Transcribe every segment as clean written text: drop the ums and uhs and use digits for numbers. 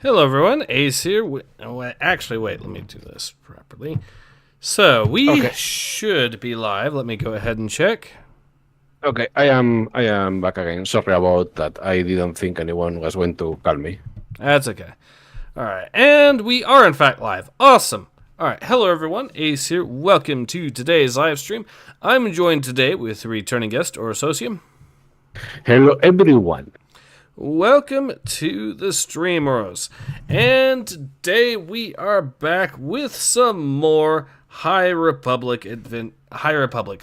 Hello everyone, Ace here. Actually, wait, let me do this properly. So, we should be live. Let me go ahead and check. Okay, I am back again. Sorry about that. I didn't think anyone was going to call me. That's okay. Alright, and we are in fact live. Awesome. Alright, hello everyone, Ace here. Welcome to today's live stream. I'm joined today with returning guest, Orososium. Hello everyone. Welcome to the stream, Oros. And today we are back with some more High Republic,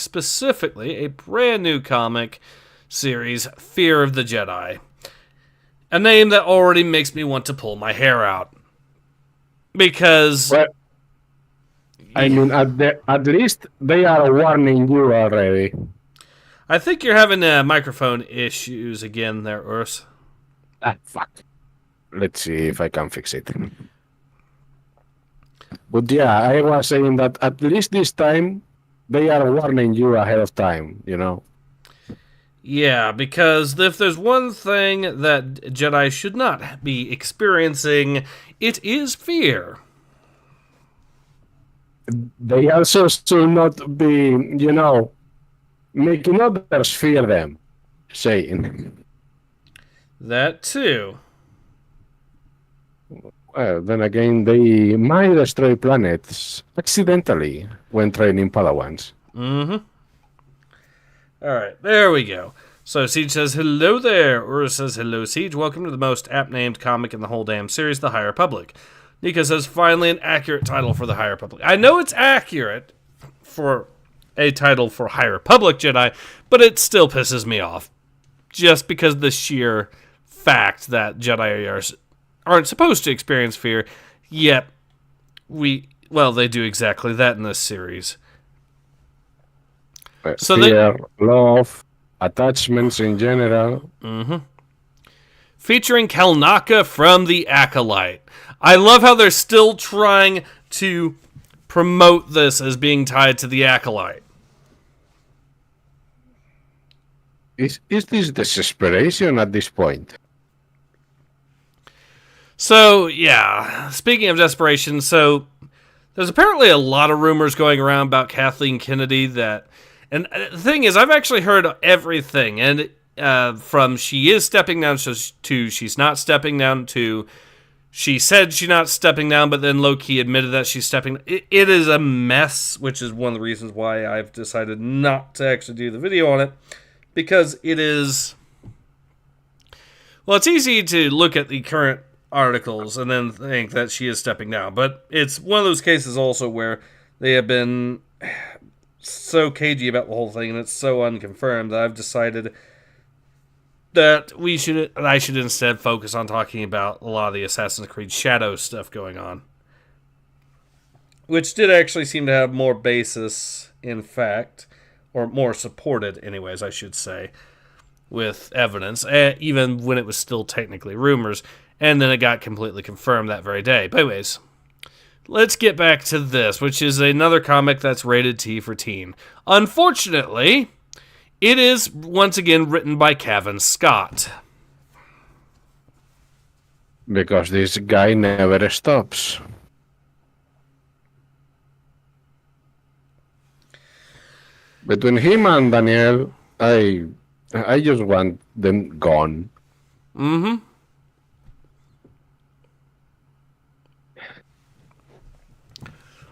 specifically a brand new comic series, Fear of the Jedi. A name that already makes me want to pull my hair out. Because... Well, I mean, at least they are warning you already. I think you're having microphone issues again there, Urs. Ah, fuck. Let's see if I can fix it. But yeah, I was saying that at least this time, they are warning you ahead of time, you know? Yeah, because if there's one thing that Jedi should not be experiencing, it is fear. They also should not be, you know, making others fear them, saying. That too. Well, then again, they might destroy planets accidentally when training Padawans. Mm-hmm. Alright, there we go. So Siege says, hello there. Ura says, hello Siege. Welcome to the most apt-named comic in the whole damn series, The High Republic. Nika says, finally an accurate title for The High Republic. I know it's accurate for a title for High Republic Jedi, but it still pisses me off. Just because of the sheer fact that Jedi aren't supposed to experience fear, yet they do exactly that in this series. So fear, love, attachments in general. Mm-hmm. Featuring Kalnaka from the Acolyte. I love how they're still trying to promote this as being tied to the Acolyte. Is this desperation at this point? So, yeah, speaking of desperation, so there's apparently a lot of rumors going around about Kathleen Kennedy that, and the thing is, I've actually heard everything, and from she is stepping down to she's not stepping down to she said she's not stepping down, but then low-key admitted that she's stepping down. It is a mess, which is one of the reasons why I've decided not to actually do the video on it, because it is, well, it's easy to look at the current articles and then think that she is stepping down, but it's one of those cases also where they have been so cagey about the whole thing and it's so unconfirmed that I've decided that I should instead focus on talking about a lot of the Assassin's Creed Shadow stuff going on, which did actually seem to have more basis in fact, or more supported anyways, I should say, with evidence, even when it was still technically rumors. And then it got completely confirmed that very day. But anyways, let's get back to this, which is another comic that's rated T for teen. Unfortunately, it is once again written by Cavan Scott. Because this guy never stops. Between him and Daniel, I just want them gone. Mm-hmm.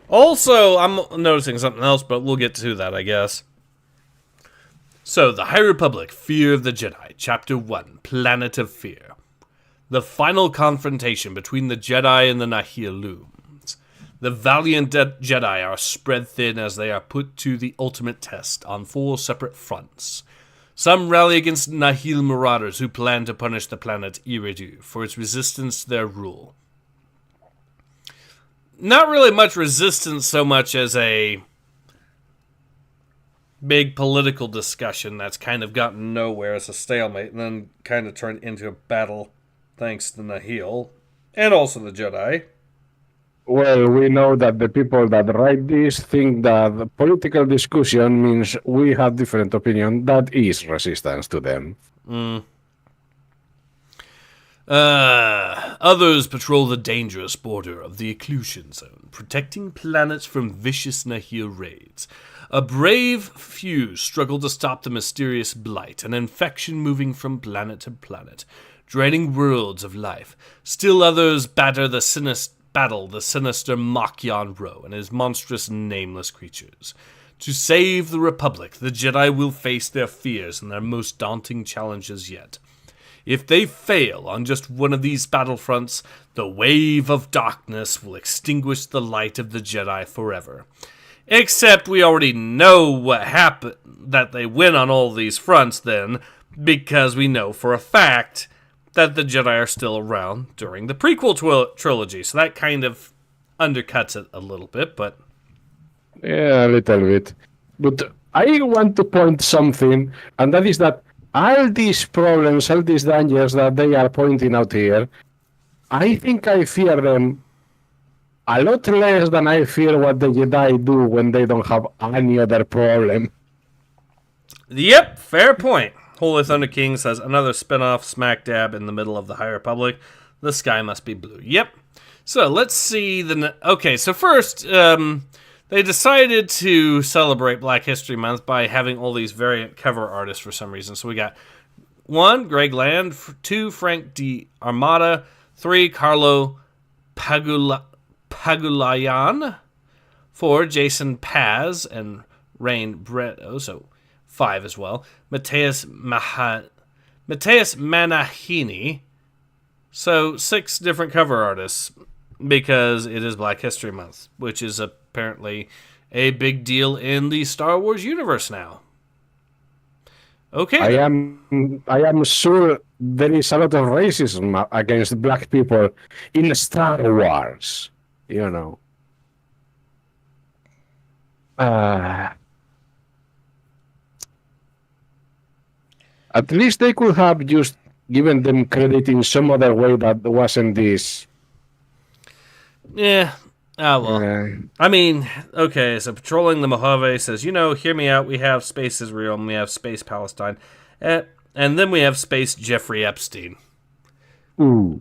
Also, I'm noticing something else, but we'll get to that, I guess. So, The High Republic, Fear of the Jedi, Chapter 1, Planet of Fear. The final confrontation between the Jedi and the Nihil looms. The valiant Jedi are spread thin as they are put to the ultimate test on 4 separate fronts. Some rally against Nihil marauders who plan to punish the planet Iridu for its resistance to their rule. Not really much resistance so much as a big political discussion that's kind of gotten nowhere as a stalemate and then kind of turned into a battle thanks to Nihil and also the Jedi. Well, we know that the people that write this think that the political discussion means we have different opinion. That is resistance to them. Others patrol the dangerous border of the Occlusion Zone, protecting planets from vicious Nahir raids. A brave few struggle to stop the mysterious blight, an infection moving from planet to planet, draining worlds of life. Still others battle the sinister Machyan Ro and his monstrous nameless creatures. To save the Republic, the Jedi will face their fears and their most daunting challenges yet. If they fail on just one of these battlefronts, the wave of darkness will extinguish the light of the Jedi forever. Except we already know what happened, that they win on all these fronts then, because we know for a fact that the Jedi are still around during the prequel trilogy. So that kind of undercuts it a little bit, but... Yeah, a little bit. But I want to point something, and that is that all these problems, all these dangers that they are pointing out here, I think I fear them a lot less than I fear what the Jedi do when they don't have any other problem. Yep, fair point. Holy Thunder King says another spin-off smack dab in the middle of the High Republic. The sky must be blue. Yep. So let's see the... Okay, so first, they decided to celebrate Black History Month by having all these variant cover artists for some reason. So we got 1, Greg Land, 2, Frank D. Armada, 3, Carlo Pagulayan, 4, Jason Paz and Rain Bretto, so 5 as well. Mateus Manahini, so 6 different cover artists because it is Black History Month, which is apparently a big deal in the Star Wars universe now. Okay. I am sure there is a lot of racism against black people in Star Wars, you know. At least they could have just given them credit in some other way that wasn't this. Yeah. Well. I mean, okay, so Patrolling the Mojave says, hear me out. We have Space Israel and we have Space Palestine. And then we have Space Jeffrey Epstein. Ooh.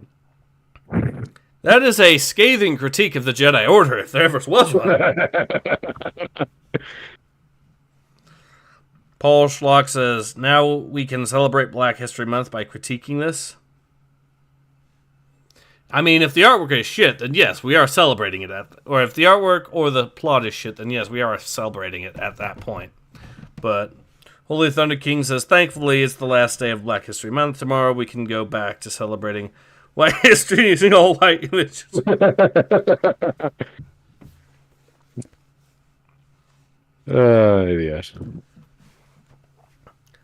That is a scathing critique of the Jedi Order, if there ever was one. Paul Schlock says, now we can celebrate Black History Month by critiquing this. I mean, if the artwork is shit, then yes, we are celebrating it or if the artwork or the plot is shit, then yes, we are celebrating it at that point. But Holy Thunder King says, thankfully, it's the last day of Black History Month. Tomorrow we can go back to celebrating white history using all white images. Yes.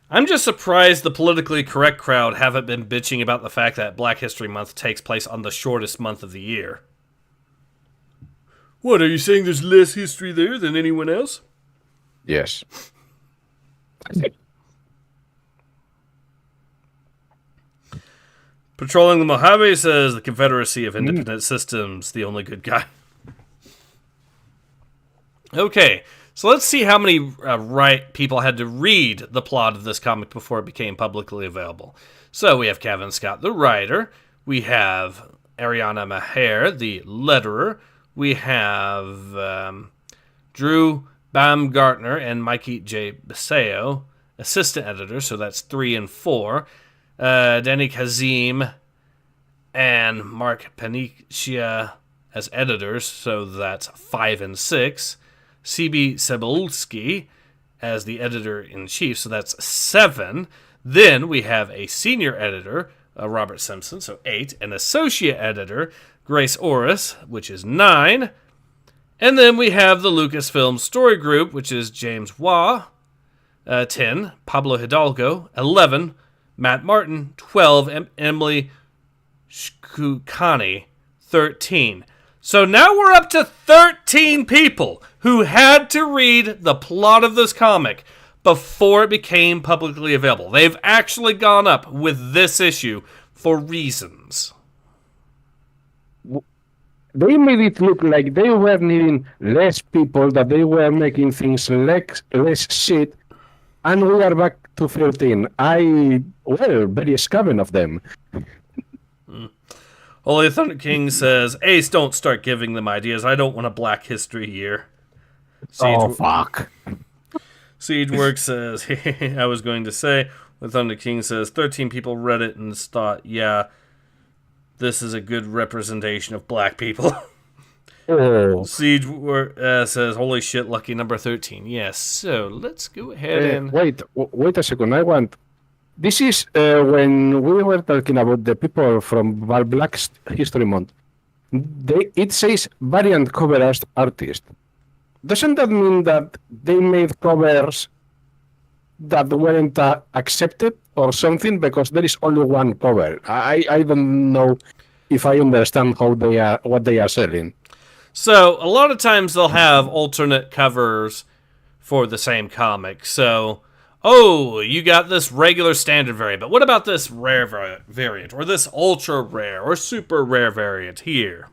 I'm just surprised the politically correct crowd haven't been bitching about the fact that Black History Month takes place on the shortest month of the year. What, are you saying there's less history there than anyone else? Yes. Patrolling the Mojave says the Confederacy of Independent Systems, the only good guy. Okay, so let's see how many people had to read the plot of this comic before it became publicly available. So we have Kevin Scott, the writer. We have Ariana Maher, the letterer. We have Drew Baumgartner and Mikey J. Baseo, assistant editor, so that's 3 and 4. Danny Kazim and Mark Panicia as editors, so that's 5 and 6. C.B. Cebulski as the editor-in-chief, so that's 7. Then we have a senior editor, Robert Simpson, so 8. An associate editor, Grace Orris, which is 9. And then we have the Lucasfilm Story Group, which is James Waugh, 10. Pablo Hidalgo, 11. Matt Martin, 12. And Emily Shkukani, 13. So now we're up to 13 people who had to read the plot of this comic before it became publicly available. They've actually gone up with this issue for reasons. They made it look like they were needing less people, that they were making things less shit, and we are back to 13. Very scamming of them. Holy Thunder King says, Ace, don't start giving them ideas. I don't want a Black History year. Fuck. Siegeworks says, I was going to say, Holy Thunder King says, 13 people read it and thought, yeah, this is a good representation of black people. Siege says, holy shit, lucky number 13. Yes, so let's go ahead and... Wait a second. This is when we were talking about the people from Black History Month. It says variant cover artist. Doesn't that mean that they made covers that weren't accepted or something? Because there is only one cover. I don't know if I understand what they are selling. So, a lot of times they'll have alternate covers for the same comic. So, you got this regular standard variant, but what about this rare variant, or this ultra rare, or super rare variant here?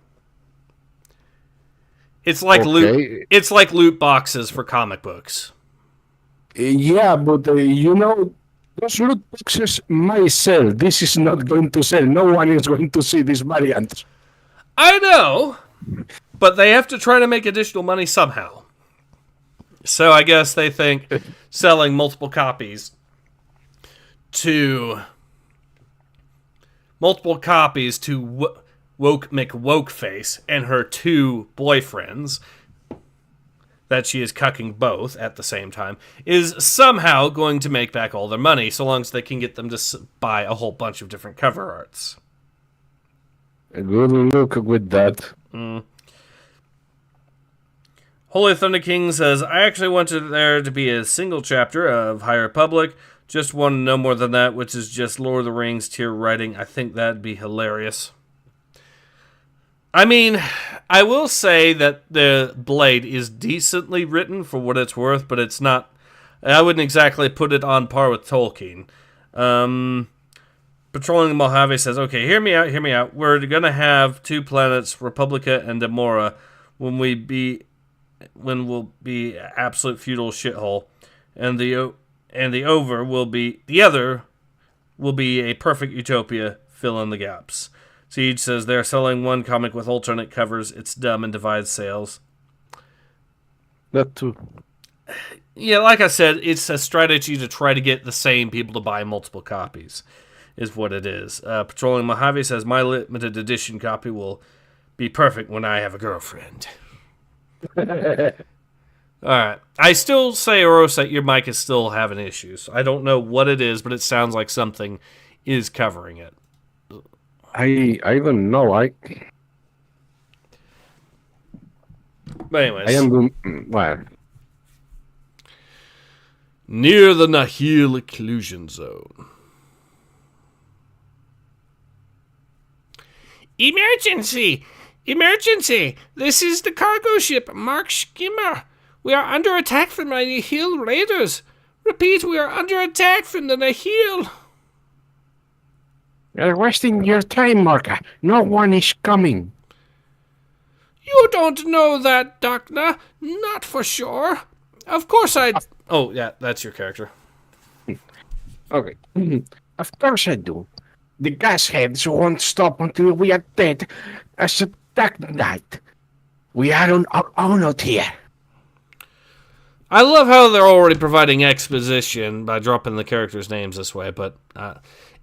It's like loot boxes for comic books. Yeah, but those loot boxes might sell. This is not going to sell. No one is going to see this variant. I know, but they have to try to make additional money somehow. So I guess they think selling multiple copies to Woke McWokeface and her 2 boyfriends, that she is cucking both at the same time, is somehow going to make back all their money, so long as they can get them to buy a whole bunch of different cover arts. A good look with that. Holy Thunder King says, I actually wanted there to be a single chapter of High Republic. Just want to know more than that, which is just Lord of the Rings tier writing. I think that'd be hilarious. I mean, I will say that the Blade is decently written for what it's worth, but it's not... I wouldn't exactly put it on par with Tolkien. Patrolling the Mojave says, okay, hear me out. We're going to have 2 planets, Republica and Demora, when we'll be absolute feudal shithole, and the other will be a perfect utopia. Fill in the gaps. Siege says they're selling one comic with alternate covers. It's dumb and divides sales. That too. Yeah, like I said, it's a strategy to try to get the same people to buy multiple copies, is what it is. Patrolling Mojave says my limited edition copy will be perfect when I have a girlfriend. Alright. I still say, Oros, that your mic is still having issues. I don't know what it is, but it sounds like something is covering it. I don't know. But anyways. I am well. Near the Nahil Occlusion Zone. Emergency! Emergency! This is the cargo ship Mark Skimmer. We are under attack from the Nahil raiders. Repeat, we are under attack from the Nahil. You're wasting your time, Marka. No one is coming. You don't know that, Docna. Not for sure. Of course I... Oh, yeah, that's your character. Okay. Of course I do. The gas heads won't stop until we are dead as a dark night. We are on our own out here. I love how they're already providing exposition by dropping the characters' names this way, but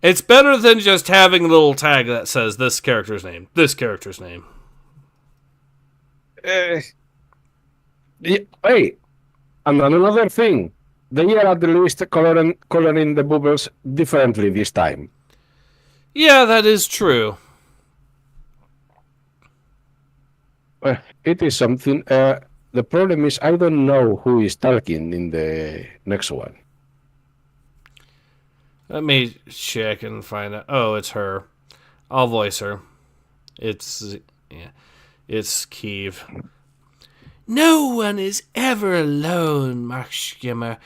it's better than just having a little tag that says this character's name, this character's name. Yeah, hey, and another thing, they are at least coloring the bubbles differently this time. Yeah, that is true. It is something. The problem is I don't know who is talking in the next one. Let me check and find out. Oh, it's her. I'll voice her. It's Kiev. No one is ever alone, Mark Skimmer.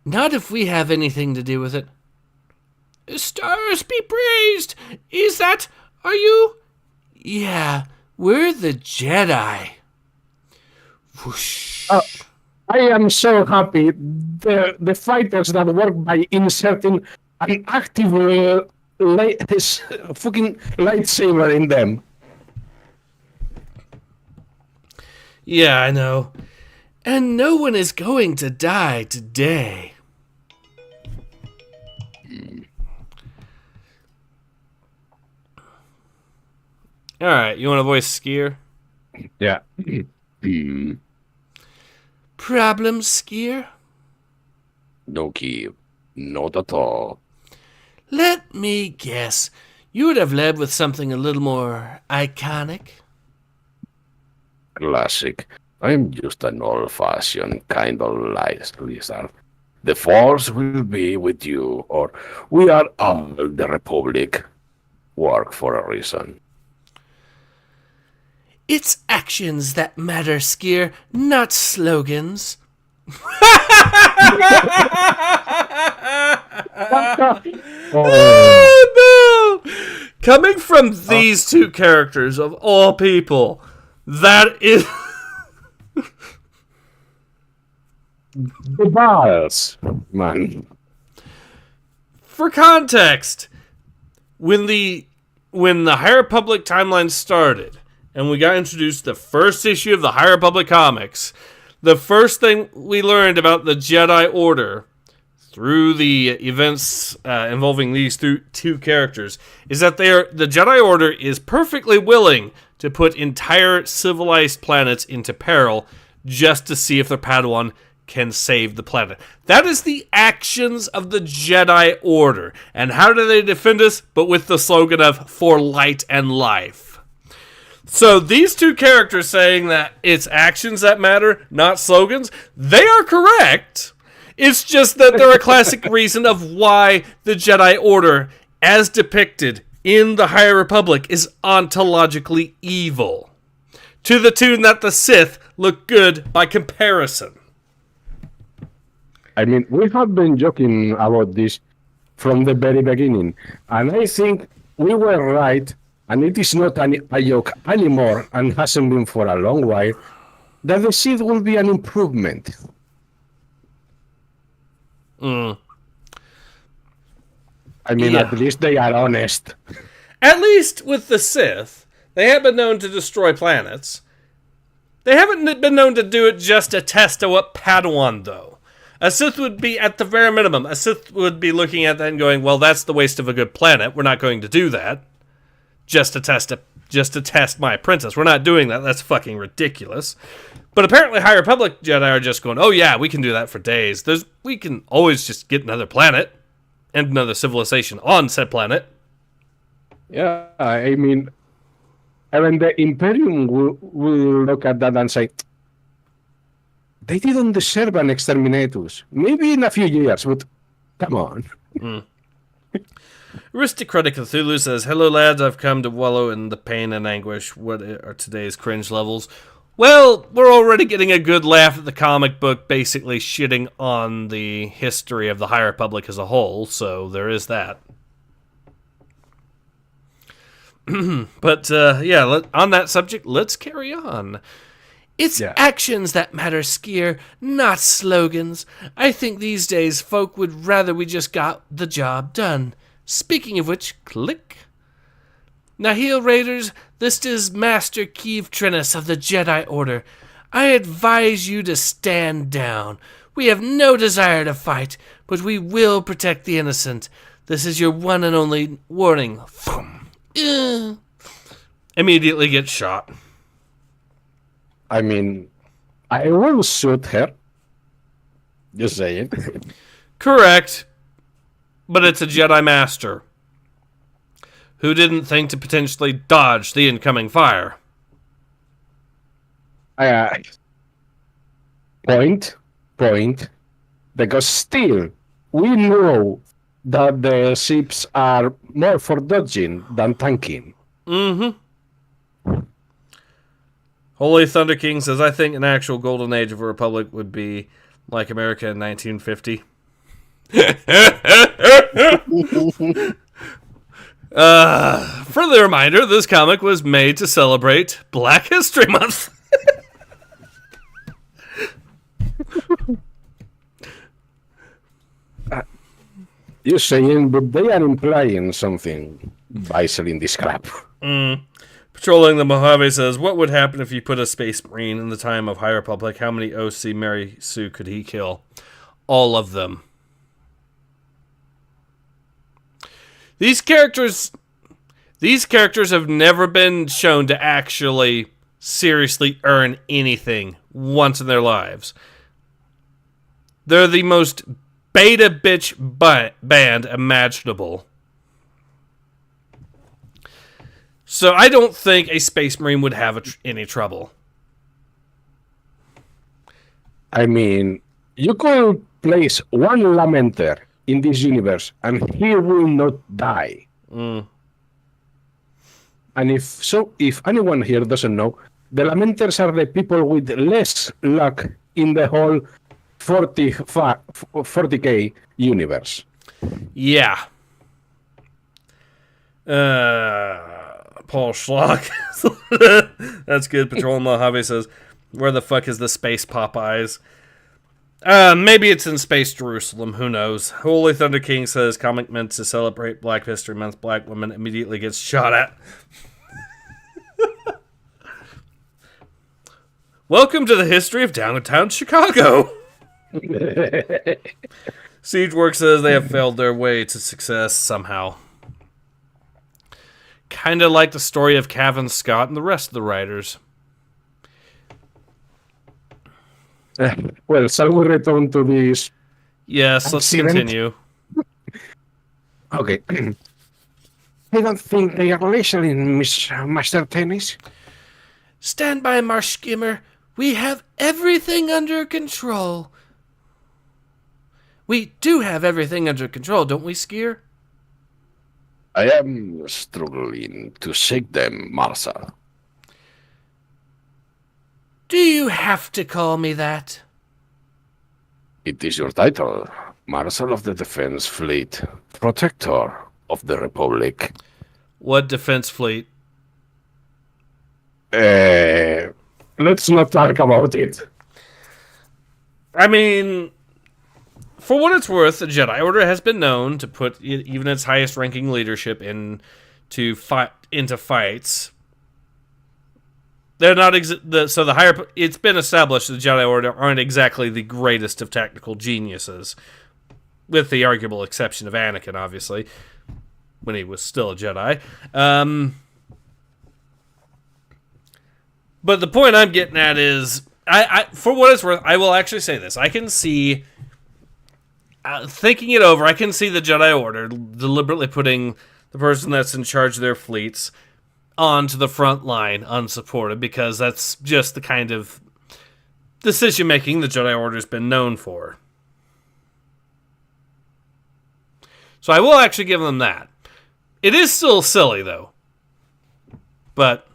Not if we have anything to do with it. Stars be praised! Are you? Yeah, we're the Jedi. Whoosh. I am so happy. The fighters that work by inserting an active his fucking lightsaber in them. Yeah, I know. And no one is going to die today. Alright, you want to voice Skier? Yeah. Problem, Skier? No, Keeve. Not at all. Let me guess. You would have led with something a little more iconic? Classic. I'm just an old-fashioned kind of light lizard. The Force will be with you, or we are all the Republic. Work for a reason. It's actions that matter, Skier, not slogans. Oh no! Coming from these two characters, of all people, that is... The balls, man. For context, when the High Republic timeline started, and we got introduced to the first issue of the High Republic comics, the first thing we learned about the Jedi Order through the events involving these two characters is that the Jedi Order is perfectly willing to put entire civilized planets into peril just to see if their Padawan can save the planet. That is the actions of the Jedi Order. And how do they defend us? But with the slogan of "For Light and Life." So these two characters saying that it's actions that matter, not slogans, they are correct. It's just that they're a classic reason of why the Jedi Order, as depicted in the High Republic, is ontologically evil. To the tune that the Sith look good by comparison. I mean, we have been joking about this from the very beginning, and I think we were right, and it is not a joke anymore, and hasn't been for a long while, that the Sith will be an improvement. I mean, at least they are honest. At least with the Sith, they have been known to destroy planets. They haven't been known to do it just to test what Padawan, though. A Sith would be, at the very minimum, a Sith would be looking at that and going, well, that's the waste of a good planet. We're not going to do that. Just to test my apprentice. We're not doing that. That's fucking ridiculous. But apparently High Republic Jedi are just going, oh yeah, we can do that for days. We can always just get another planet and another civilization on said planet. Yeah, I mean, even the Imperium will look at that and say, they didn't deserve an exterminatus. Maybe in a few years, but come on. Aristocratic Cthulhu says, hello lads, I've come to wallow in the pain and anguish. What are today's cringe levels? Well, we're already getting a good laugh at the comic book basically shitting on the history of the High Republic as a whole, so there is that. But, yeah, on that subject, let's carry on. It's actions that matter, Skier, not slogans. I think these days folk would rather we just got the job done. Speaking of which, click. Nihil Raiders, this is Master Keeve Trennis of the Jedi Order. I advise you to stand down. We have no desire to fight, but we will protect the innocent. This is your one and only warning. Immediately get shot. I mean, I will shoot her. Just saying. Correct. But it's a Jedi Master who didn't think to potentially dodge the incoming fire. Point. Because still, we know that the ships are more for dodging than tanking. Mm-hmm. Holy Thunder King says, I think an actual golden age of a republic would be like America in 1950. Further reminder, this comic was made to celebrate Black History Month. You're saying, but they are implying something by selling this crap. Patrolling the Mojave says, what would happen if you put a Space Marine in the time of High Republic? How many OC Mary Sue could he kill? All of them. These characters have never been shown to actually seriously earn anything once in their lives. They're the most beta bitch band imaginable. So I don't think a Space Marine would have any trouble. I mean, you could place one Lamenter in this universe and he will not die. And if anyone here doesn't know, the Lamenters are the people with less luck in the whole 40k universe. Yeah. Paul Schlock. That's good. Patrol Mojave says, where the fuck is the Space Popeyes? Maybe it's in Space Jerusalem. Who knows? Holy Thunder King says, comic meant to celebrate Black History Month. Black woman immediately gets shot at. Welcome to the history of downtown Chicago. Siegework says they have failed their way to success somehow. Kind of like the story of Cavan Scott and the rest of the writers. Well, shall we return to this? Yes, let's continue. Okay. I don't think they are listening, Miss Master Tennis. Stand by, Marsh Skimmer. We have everything under control. We do have everything under control, don't we, Skier? I am struggling to shake them, Marshal. Do you have to call me that? It is your title, Marshal of the Defense Fleet, Protector of the Republic. What defense fleet? Let's not talk about it. I mean, for what it's worth, the Jedi Order has been known to put even its highest-ranking leadership into fights. They're not so the higher. It's been established the Jedi Order aren't exactly the greatest of tactical geniuses, with the arguable exception of Anakin, obviously, when he was still a Jedi. But the point I'm getting at is, I for what it's worth, I will actually say this: I can see, thinking it over, I can see the Jedi Order deliberately putting the person that's in charge of their fleets onto the front line unsupported, because that's just the kind of decision-making the Jedi Order's been known for. So I will actually give them that. It is still silly, though. But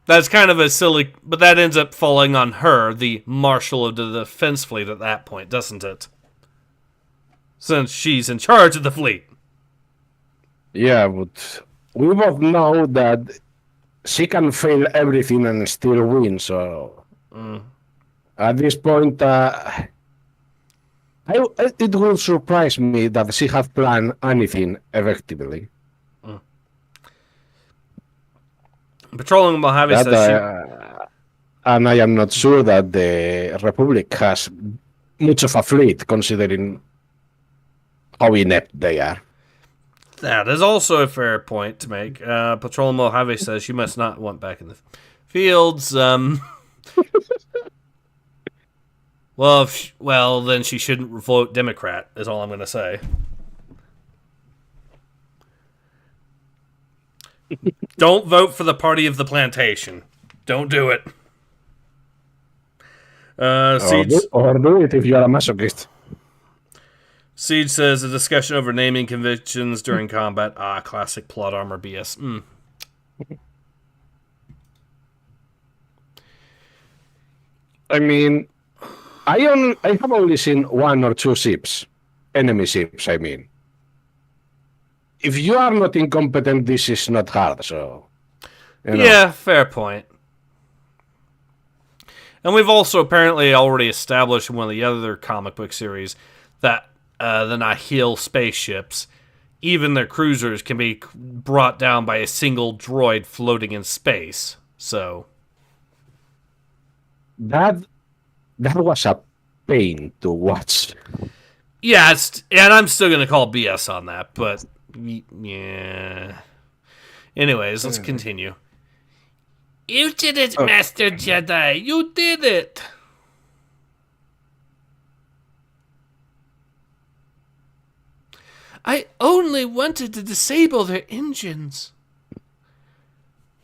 that's kind of a silly... But that ends up falling on her, the Marshal of the Defense Fleet at that point, doesn't it? Since she's in charge of the fleet. Yeah, but we both know that she can fail everything and still win, so... At this point, it will surprise me that she have planned anything effectively. Patrolling Mojave says and I am not sure that the Republic has much of a fleet, considering how inept they are. That is also a fair point to make. Patrol Mojave says she must not want back in the fields. Well, then she shouldn't vote Democrat, is all I'm going to say. Don't vote for the party of the plantation. Don't do it. Siege, or do it if you are a masochist. Siege says a discussion over naming conventions during combat. Classic plot armor BS. I mean, I have only seen one or two ships, enemy ships, I mean. If you are not incompetent, this is not hard, so... Yeah, fair point. And we've also apparently already established in one of the other comic book series that the Nihil spaceships, even their cruisers can be brought down by a single droid floating in space. So that was a pain to watch. yeah, and I'm still gonna call BS on that, but yeah. Anyways, let's continue. You did it, Master Jedi. You did it. I only wanted to disable their engines.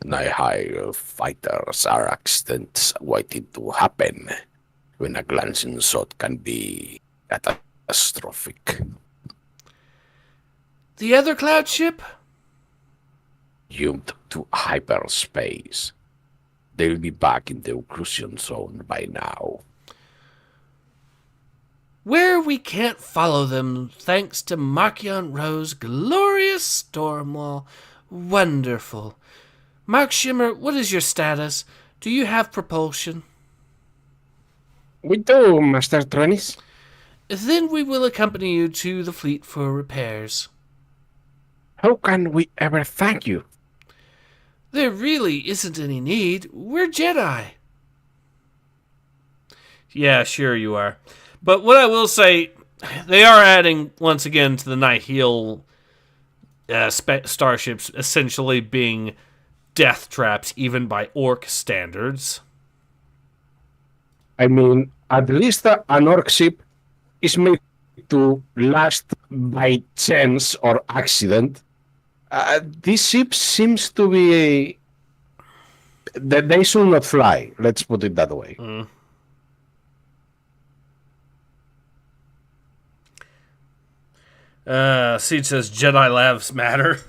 Nihil fighters are accidents waiting to happen when a glancing shot can be catastrophic. The other cloud ship? Doomed to hyperspace. They'll be back in the occlusion zone by now. Where we can't follow them thanks to Markion Ro's glorious storm wall. Wonderful. Mark Shimmer, what is your status? Do you have propulsion? We do, Master Trenis. Then we will accompany you to the fleet for repairs. How can we ever thank you? There really isn't any need. We're Jedi. Yeah, sure you are. But what I will say, they are adding, once again, to the Nihil starships essentially being death traps, even by orc standards. I mean, at least an orc ship is made to last by chance or accident. This ship seems to be that they should not fly. Let's put it that way. Seed says Jedi lives matter.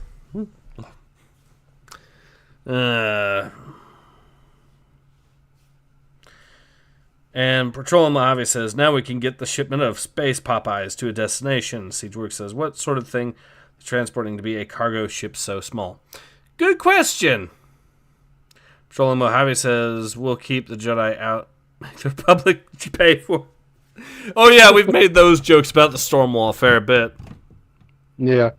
And Patrol Mojave says, now we can get the shipment of space Popeyes to a destination. Siegework says, what sort of thing is transporting to be a cargo ship so small? Good question. Patrol Mojave says, we'll keep the Jedi out. The Republic pay for. Oh yeah, we've made those jokes about the Stormwall a fair bit. Yeah.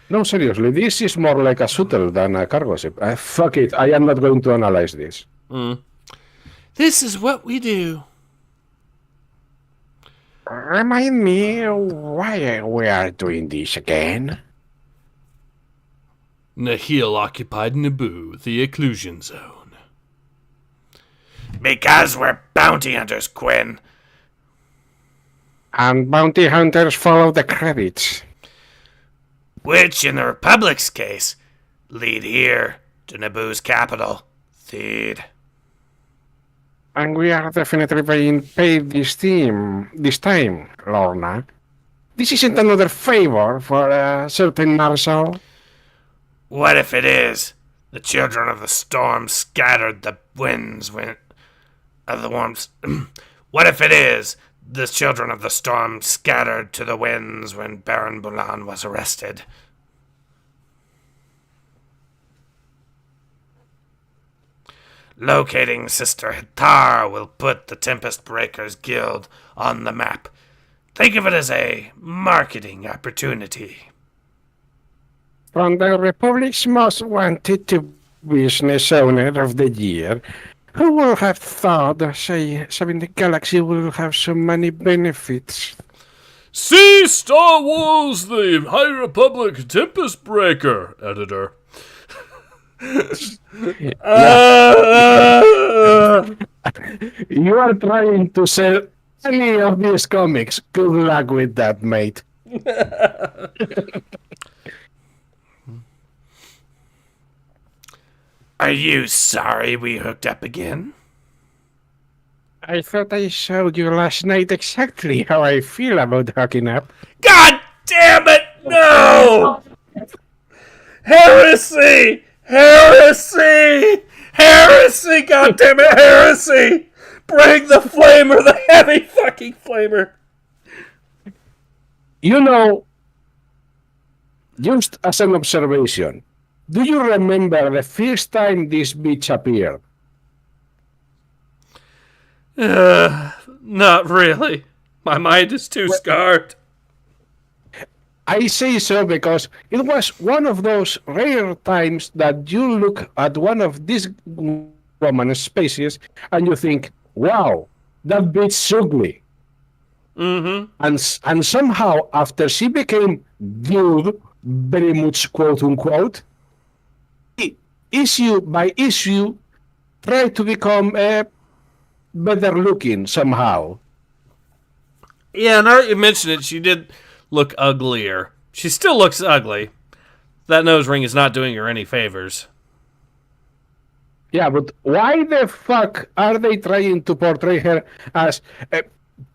No, seriously, this is more like a shuttle than a cargo ship. Fuck it, I am not going to analyze this. This is what we do. Remind me why we are doing this again. Nihil occupied Naboo, the occlusion zone. Because we're bounty hunters, Quinn. And bounty hunters follow the credits. Which, in the Republic's case, lead here to Naboo's capital, Theed. And we are definitely being paid this time, Lorna. This isn't another favor for a certain Marshal. What if it is? The children of the storm scattered the winds of the worms. What if it is? The children of the storm scattered to the winds when Baron Bulan was arrested. Locating Sister Hitar will put the Tempest Breakers Guild on the map. Think of it as a marketing opportunity. From the Republic's most wanted business owner of the year, who would have thought saving the galaxy will have so many benefits? See Star Wars, the High Republic Tempest Breaker, editor. You are trying to sell any of these comics. Good luck with that, mate. Are you sorry we hooked up again? I thought I showed you last night exactly how I feel about hooking up. God damn it, no! Heresy! Heresy! Heresy! God damn it, heresy! Bring the flamer, the heavy fucking flamer! You know, just as an observation, do you remember the first time this bitch appeared? Not really. My mind is too scarred. I say so because it was one of those rare times that you look at one of these woman's species and you think, wow, that bitch's ugly. Mm-hmm. And somehow, after she became good, very much quote unquote, issue by issue, tried to become better looking somehow. Yeah, now that you mention it, she did look uglier. She still looks ugly. That nose ring is not doing her any favors. Yeah, but why the fuck are they trying to portray her as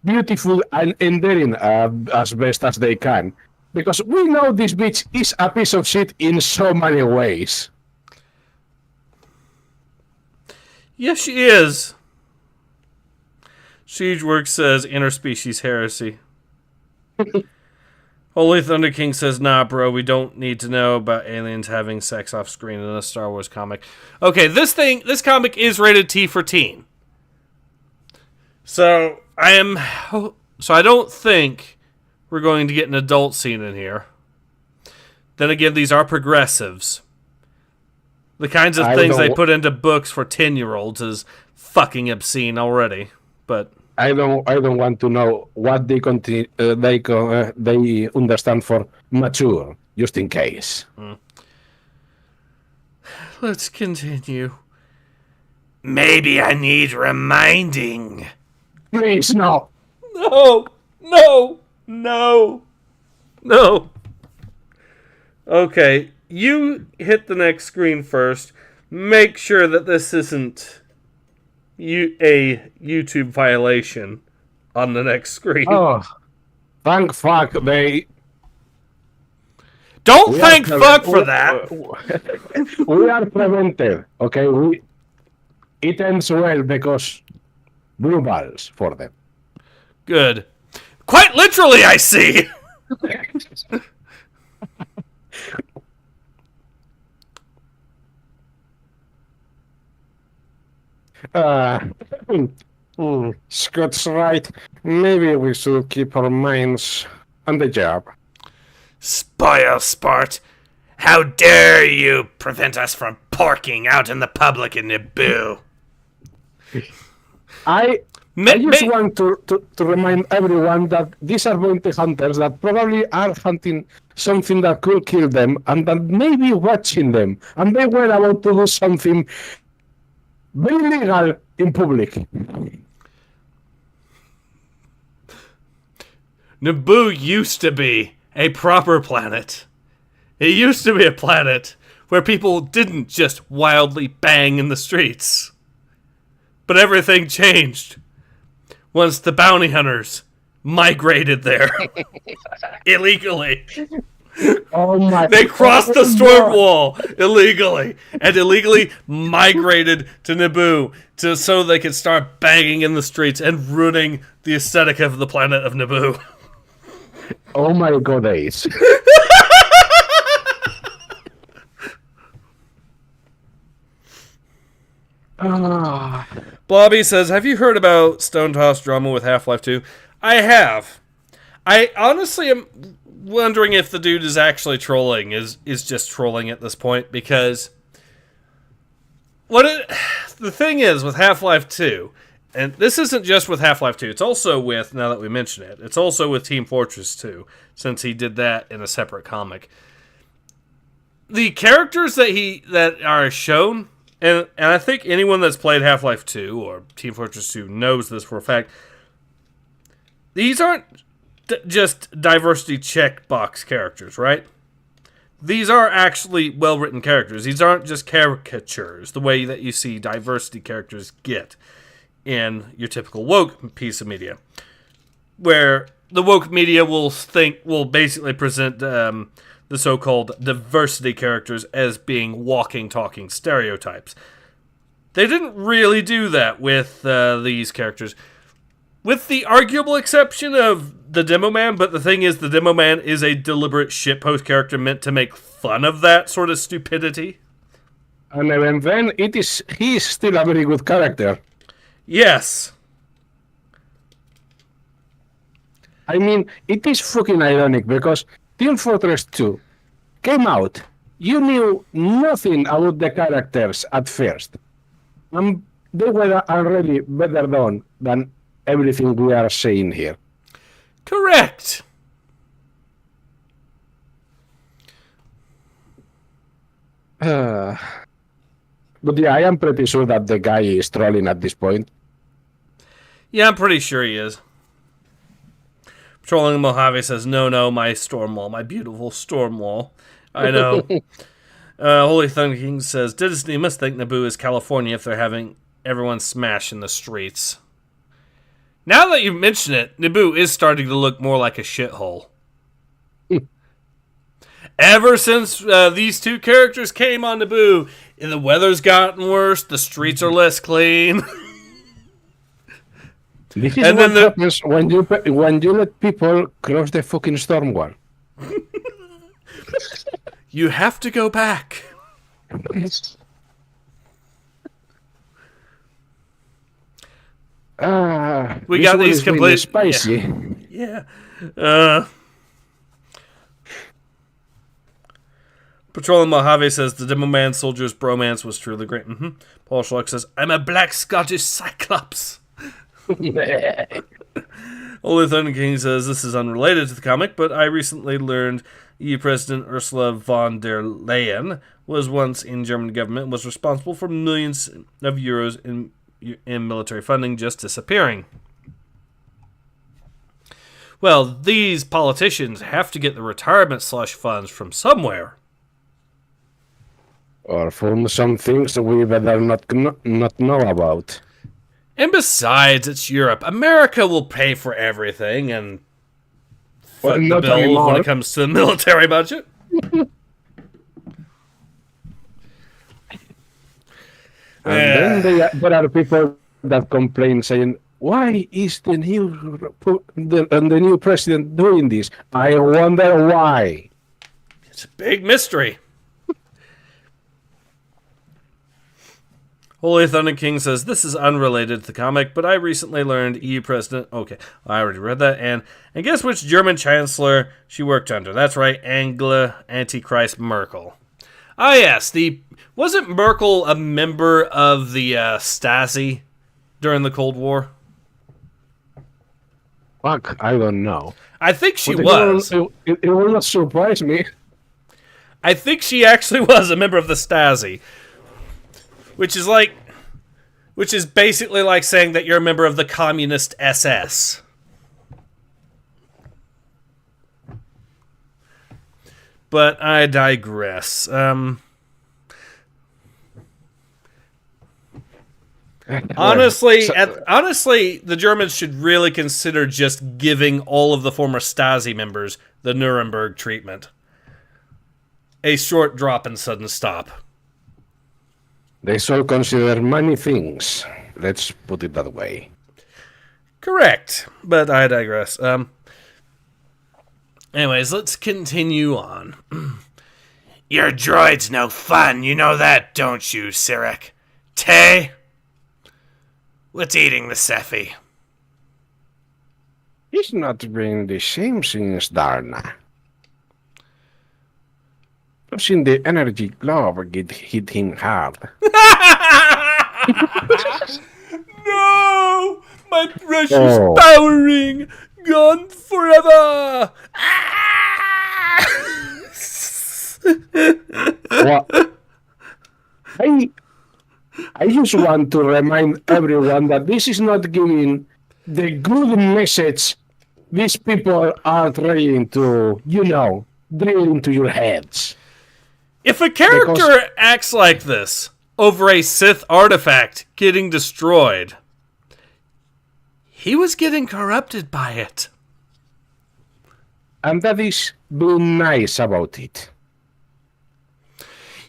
beautiful and endearing as best as they can? Because we know this bitch is a piece of shit in so many ways. Yes, she is. Siegeworks says interspecies heresy. Holy Thunder King says, nah, bro, we don't need to know about aliens having sex off screen in a Star Wars comic. Okay, this comic is rated T for teen. So I don't think we're going to get an adult scene in here. Then again, these are progressives. The kinds of things they put into books for 10-year-olds is fucking obscene already. But I don't want to know what they understand for mature, just in case. Let's continue. Maybe I need reminding. Please, no. No, no, no, no. Okay, you hit the next screen first. Make sure that this isn't a YouTube violation on the next screen. Oh, thank fuck they... Don't thank fuck for that. We are prevented, okay? It ends well because blue balls for them. Good. Quite literally, I see. Scott's right. Maybe we should keep our minds on the job. Spoil sport. How dare you prevent us from porking out in the public in Naboo? I just want to remind everyone that these are bounty hunters that probably are hunting something that could kill them and that may be watching them. And they were about to do something very legal in public. Naboo used to be a proper planet. It used to be a planet where people didn't just wildly bang in the streets. But everything changed once the bounty hunters migrated there illegally. Oh my! They crossed the storm wall illegally and illegally migrated to Naboo so they could start banging in the streets and ruining the aesthetic of the planet of Naboo. Oh my god, Ace. Blobby says, have you heard about Stone Toss drama with Half-Life 2? I have. I honestly am wondering if the dude is actually trolling, is just trolling at this point, because the thing is with Half-Life 2, and this isn't just with Half-Life 2, it's also with, now that we mention it, it's also with Team Fortress 2, since he did that in a separate comic. The characters that are shown, and I think anyone that's played Half-Life 2 or Team Fortress 2 knows this for a fact, these aren't just diversity checkbox characters, right? These are actually well-written characters. These aren't just caricatures, the way that you see diversity characters get in your typical woke piece of media, where the woke media will basically present the so-called diversity characters as being walking, talking stereotypes. They didn't really do that with these characters, with the arguable exception of the Demo Man, but the thing is, the Demo Man is a deliberate shitpost character meant to make fun of that sort of stupidity. And even then, he is still a very good character. Yes. I mean, it is fucking ironic because Team Fortress 2 came out. You knew nothing about the characters at first. They were already better done than everything we are saying here. Correct. But yeah, I am pretty sure that the guy is trolling at this point. Yeah, I'm pretty sure he is. Patrolling Mojave says, no, my Stormwall, my beautiful Stormwall. I know. Holy Thunder King says, Disney must think Naboo is California if they're having everyone smash in the streets. Now that you've mentioned it, Naboo is starting to look more like a shithole. Ever since these two characters came on Naboo, and the weather's gotten worse, the streets are less clean. This is what happens when you let people cross the fucking storm wall. You have to go back. We got these complete spicy. Yeah. Patrolling Mojave says the Demo Man Soldier's bromance was truly great. Paul Schluck says, I'm a black Scottish Cyclops. Holy Thunder King says, this is unrelated to the comic, but I recently learned EU President Ursula von der Leyen was once in German government and was responsible for millions of euros in military funding just disappearing. Well, these politicians have to get the retirement slush funds from somewhere. Or from some things we better not know about. And besides, it's Europe. America will pay for everything and foot the bill anymore. when it comes to the military budget. And then there are people that complain saying, why is the new president doing this? I wonder why. It's a big mystery. Holy Thunder King says, this is unrelated to the comic, but I recently learned EU President... Okay, I already read that. And guess which German Chancellor she worked under? That's right, Angela Antichrist Merkel. Ah, yes, wasn't Merkel a member of the Stasi during the Cold War? Fuck, I don't know. I think she was. It will not surprise me. I think she actually was a member of the Stasi. Which is basically like saying that you're a member of the communist SS. But I digress. Honestly, the Germans should really consider just giving all of the former Stasi members the Nuremberg treatment. A short drop and sudden stop. They shall consider many things. Let's put it that way. Correct, but I digress. Anyways, let's continue on. Your droid's no fun, you know that, don't you, Sirak? Tay? What's eating the Sephi? He's not been the same since Darna. I've seen the energy glove hit him hard. No! My precious power ring! Gone forever! Well, I just want to remind everyone that this is not giving the good message these people are trying to, drill into your heads. If a character acts like this over a Sith artifact getting destroyed, he was getting corrupted by it. And that is being nice about it.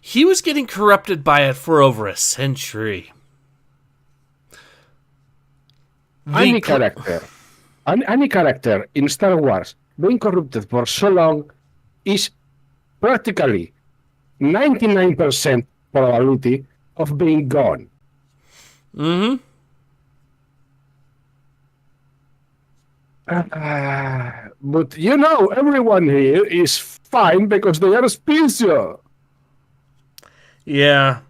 He was getting corrupted by it for over a century. Any character in Star Wars being corrupted for so long is practically 99% probability of being gone. Mm-hmm. But you know, everyone here is fine because they are special. Yeah.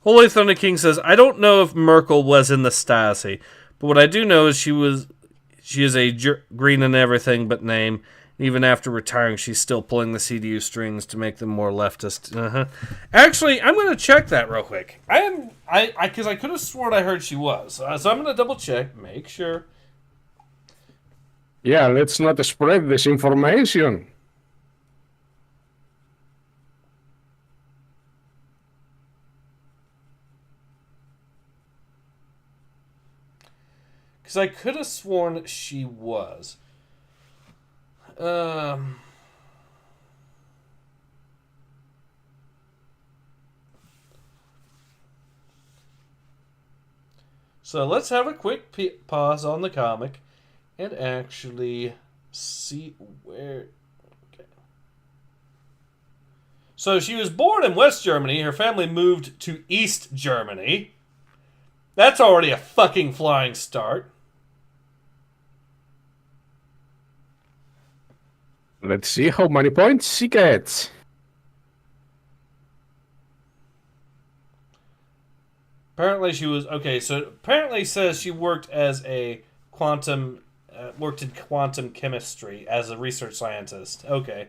Holy Thunder King says, I don't know if Merkel was in the Stasi, but what I do know is she is a green and everything but name. Even after retiring, she's still pulling the CDU strings to make them more leftist. Actually, I'm going to check that real quick. Because I could have sworn I heard she was. So I'm going to double check, make sure. Yeah, let's not spread this information. Because I could have sworn she was. So let's have a quick pause on the comic and actually see where... Okay. So she was born in West Germany. Her family moved to East Germany. That's already a fucking flying start. Let's see how many points she gets. Apparently she was... Okay, so apparently it says she worked as a quantum... worked in quantum chemistry as a research scientist. Okay.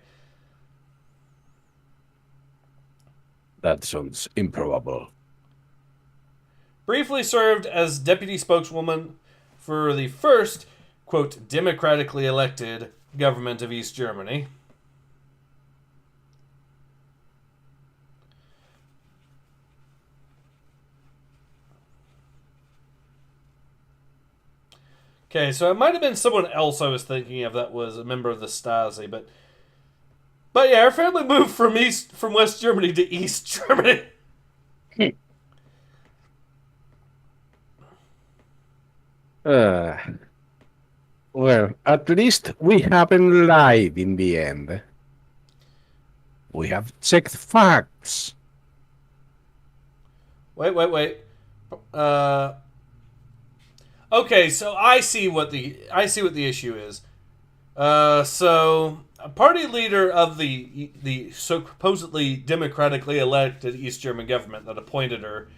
That sounds improbable. Briefly served as deputy spokeswoman for the first, quote, democratically elected government of East Germany. Okay, so it might have been someone else I was thinking of that was a member of the Stasi, but yeah, our family moved from West Germany to East Germany. Well, at least we haven't lied in the end. We have checked facts. Wait. Okay, so I see what the issue is. So a party leader of the supposedly democratically elected East German government that appointed her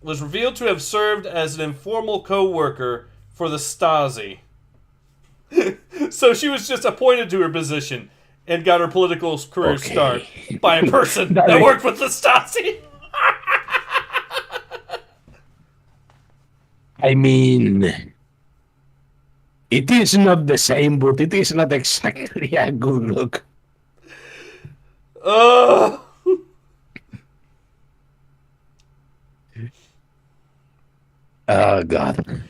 was revealed to have served as an informal co-worker for the Stasi. So she was just appointed to her position and got her political career start by a person that worked with the Stasi. I mean, it is not the same, but it is not exactly a good look. Oh, God.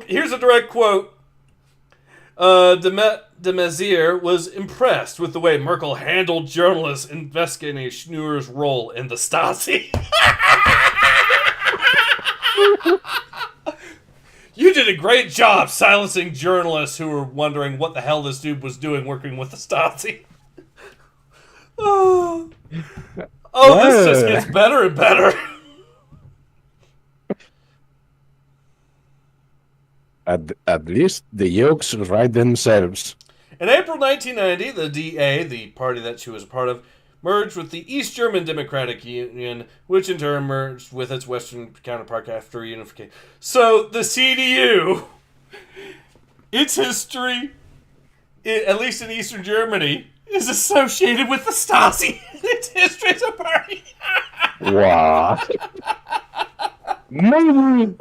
Here's a direct quote. De Maizière was impressed with the way Merkel handled journalists investigating Schnur's role in the Stasi. You did a great job silencing journalists who were wondering what the hell this dude was doing working with the Stasi. This just gets better and better. At least the jokes write themselves. In April 1990, the DA, the party that she was a part of, merged with the East German Democratic Union, which in turn merged with its Western counterpart after unification. So, the CDU, its history, at least in Eastern Germany, is associated with the Stasi. Its history is a party. What? Maybe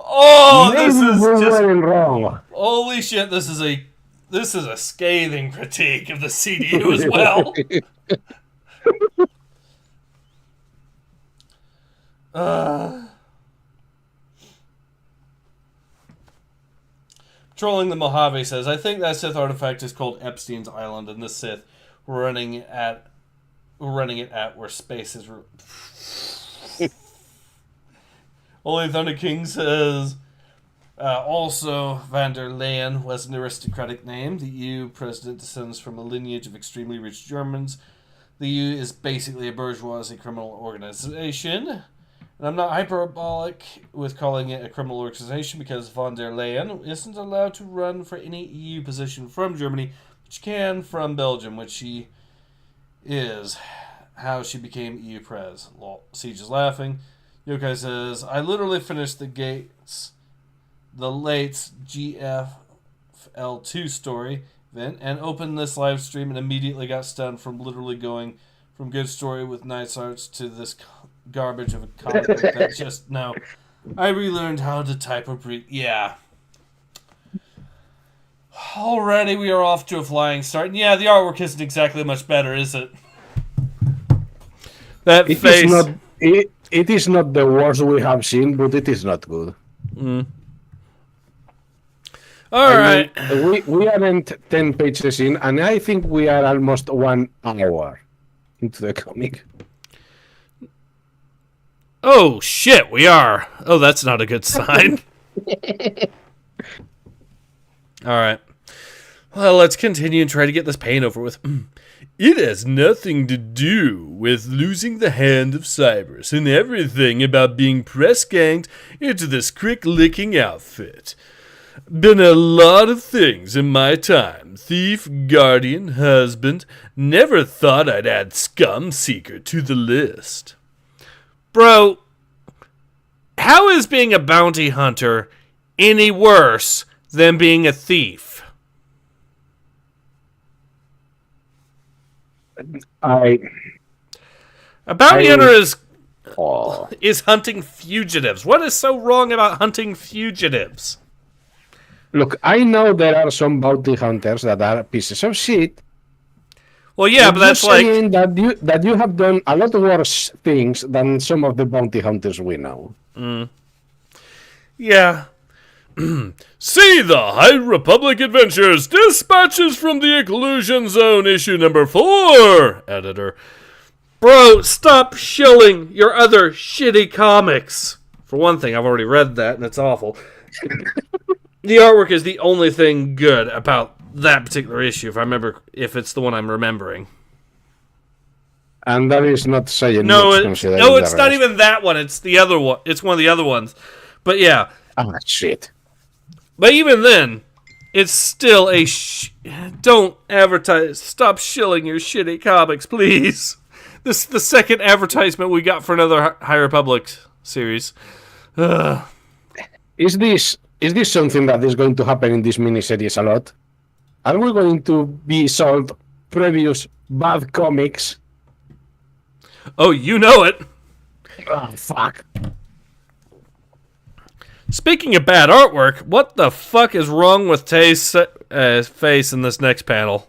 this is just wrong. Holy shit! This is a scathing critique of the CDU as well. Trolling the Mojave says, I think that Sith artifact is called Epstein's Island, and the Sith were running it at where space is. Holy Thunder King says, also, van der Leyen was an aristocratic name. The EU president descends from a lineage of extremely rich Germans. The EU is basically a bourgeoisie criminal organization. And I'm not hyperbolic with calling it a criminal organization because von der Leyen isn't allowed to run for any EU position from Germany, but she can from Belgium, which she is. How she became EU Prez. Lol. Siege is laughing. Yokai says, I literally finished the late GFL2 story event and opened this live stream and immediately got stunned from literally going from good story with nice arts to this garbage of a comic book that just no. I relearned how to type a brief. Yeah. Already we are off to a flying start. And yeah, the artwork isn't exactly much better, is it? That face. It is not the worst we have seen, but it is not good. All right. We aren't 10 pages in, and I think we are almost 1 hour into the comic. Oh, shit, we are. Oh, that's not a good sign. All right. Well, let's continue and try to get this pain over with. It has nothing to do with losing the hand of Cerberus and everything about being press-ganged into this crick-licking outfit. Been a lot of things in my time. Thief, guardian, husband. Never thought I'd add scum seeker to the list. Bro, how is being a bounty hunter any worse than being a thief? A bounty hunter is hunting fugitives. What is so wrong about hunting fugitives? Look, I know there are some bounty hunters that are pieces of shit. Well, yeah, but that's like that you have done a lot worse things than some of the bounty hunters we know. Yeah. See the High Republic Adventures, Dispatches from the Occlusion Zone, issue number 4, editor. Bro, stop shilling your other shitty comics. For one thing, I've already read that, and it's awful. The artwork is the only thing good about that particular issue, if it's the one I'm remembering. And that is not saying no, it's not even that one. It's the other one. It's one of the other ones. But yeah. Oh, shit. But even then, it's still a don't advertise. Stop shilling your shitty comics, please. This is the second advertisement we got for another High Republic series. Is this something that is going to happen in this miniseries a lot? Are we going to be sold previous bad comics? Oh, you know it. Oh, fuck. Speaking of bad artwork, what the fuck is wrong with Tay's face in this next panel?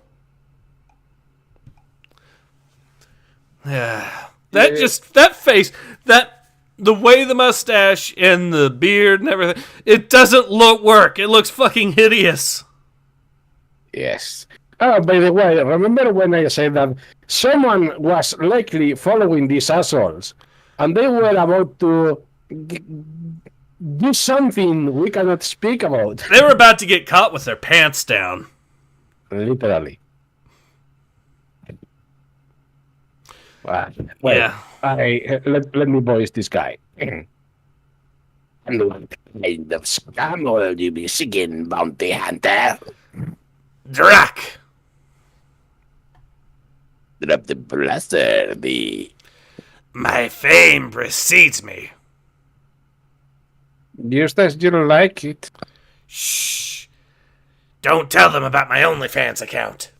Yeah, that face, the way the mustache and the beard and everything, it doesn't work. It looks fucking hideous. Yes. Oh, by the way, remember when I said that someone was likely following these assholes, and they were about to do something we cannot speak about. They were about to get caught with their pants down. Literally. Well, yeah. Let me voice this guy. And what kind of scam will you be seeking, bounty hunter? Drac! Drop the blaster, My fame precedes me. Eustace, you don't like it? Shh. Don't tell them about my OnlyFans account.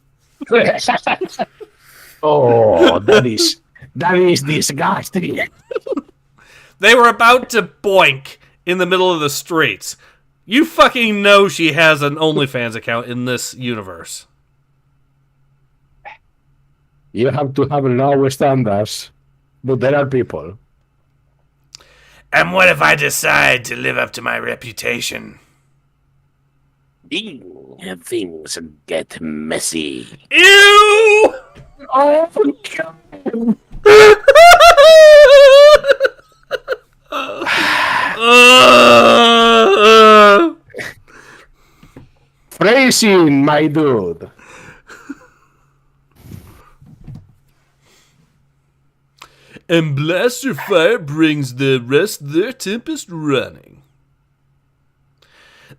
Oh, that is disgusting. They were about to boink in the middle of the streets. You fucking know she has an OnlyFans account in this universe. You have to have low standards, but there are people. And what if I decide to live up to my reputation? Things get messy. Ew! Oh, God. Phrasing, my dude. And blaster fire brings the rest of their tempest running.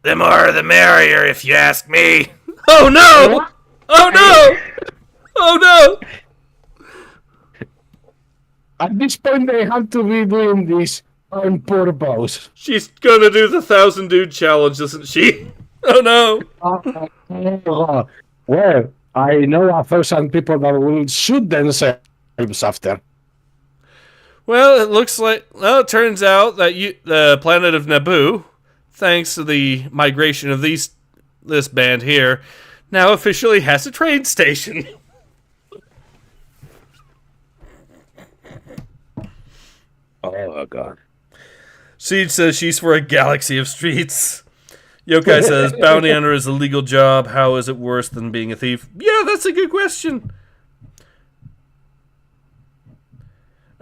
The more the merrier, if you ask me. Oh no! Oh no! Oh no! At this point, they have to be doing this on purpose. She's gonna do the 1,000 dude challenge, isn't she? Oh no! Well, I know 1,000 people that will shoot themselves after. Well, it looks like... Well, it turns out that the planet of Naboo, thanks to the migration of this band here, now officially has a train station. Oh, God. Siege says she's for a galaxy of streets. Yokai says, bounty hunter is a legal job. How is it worse than being a thief? Yeah, that's a good question.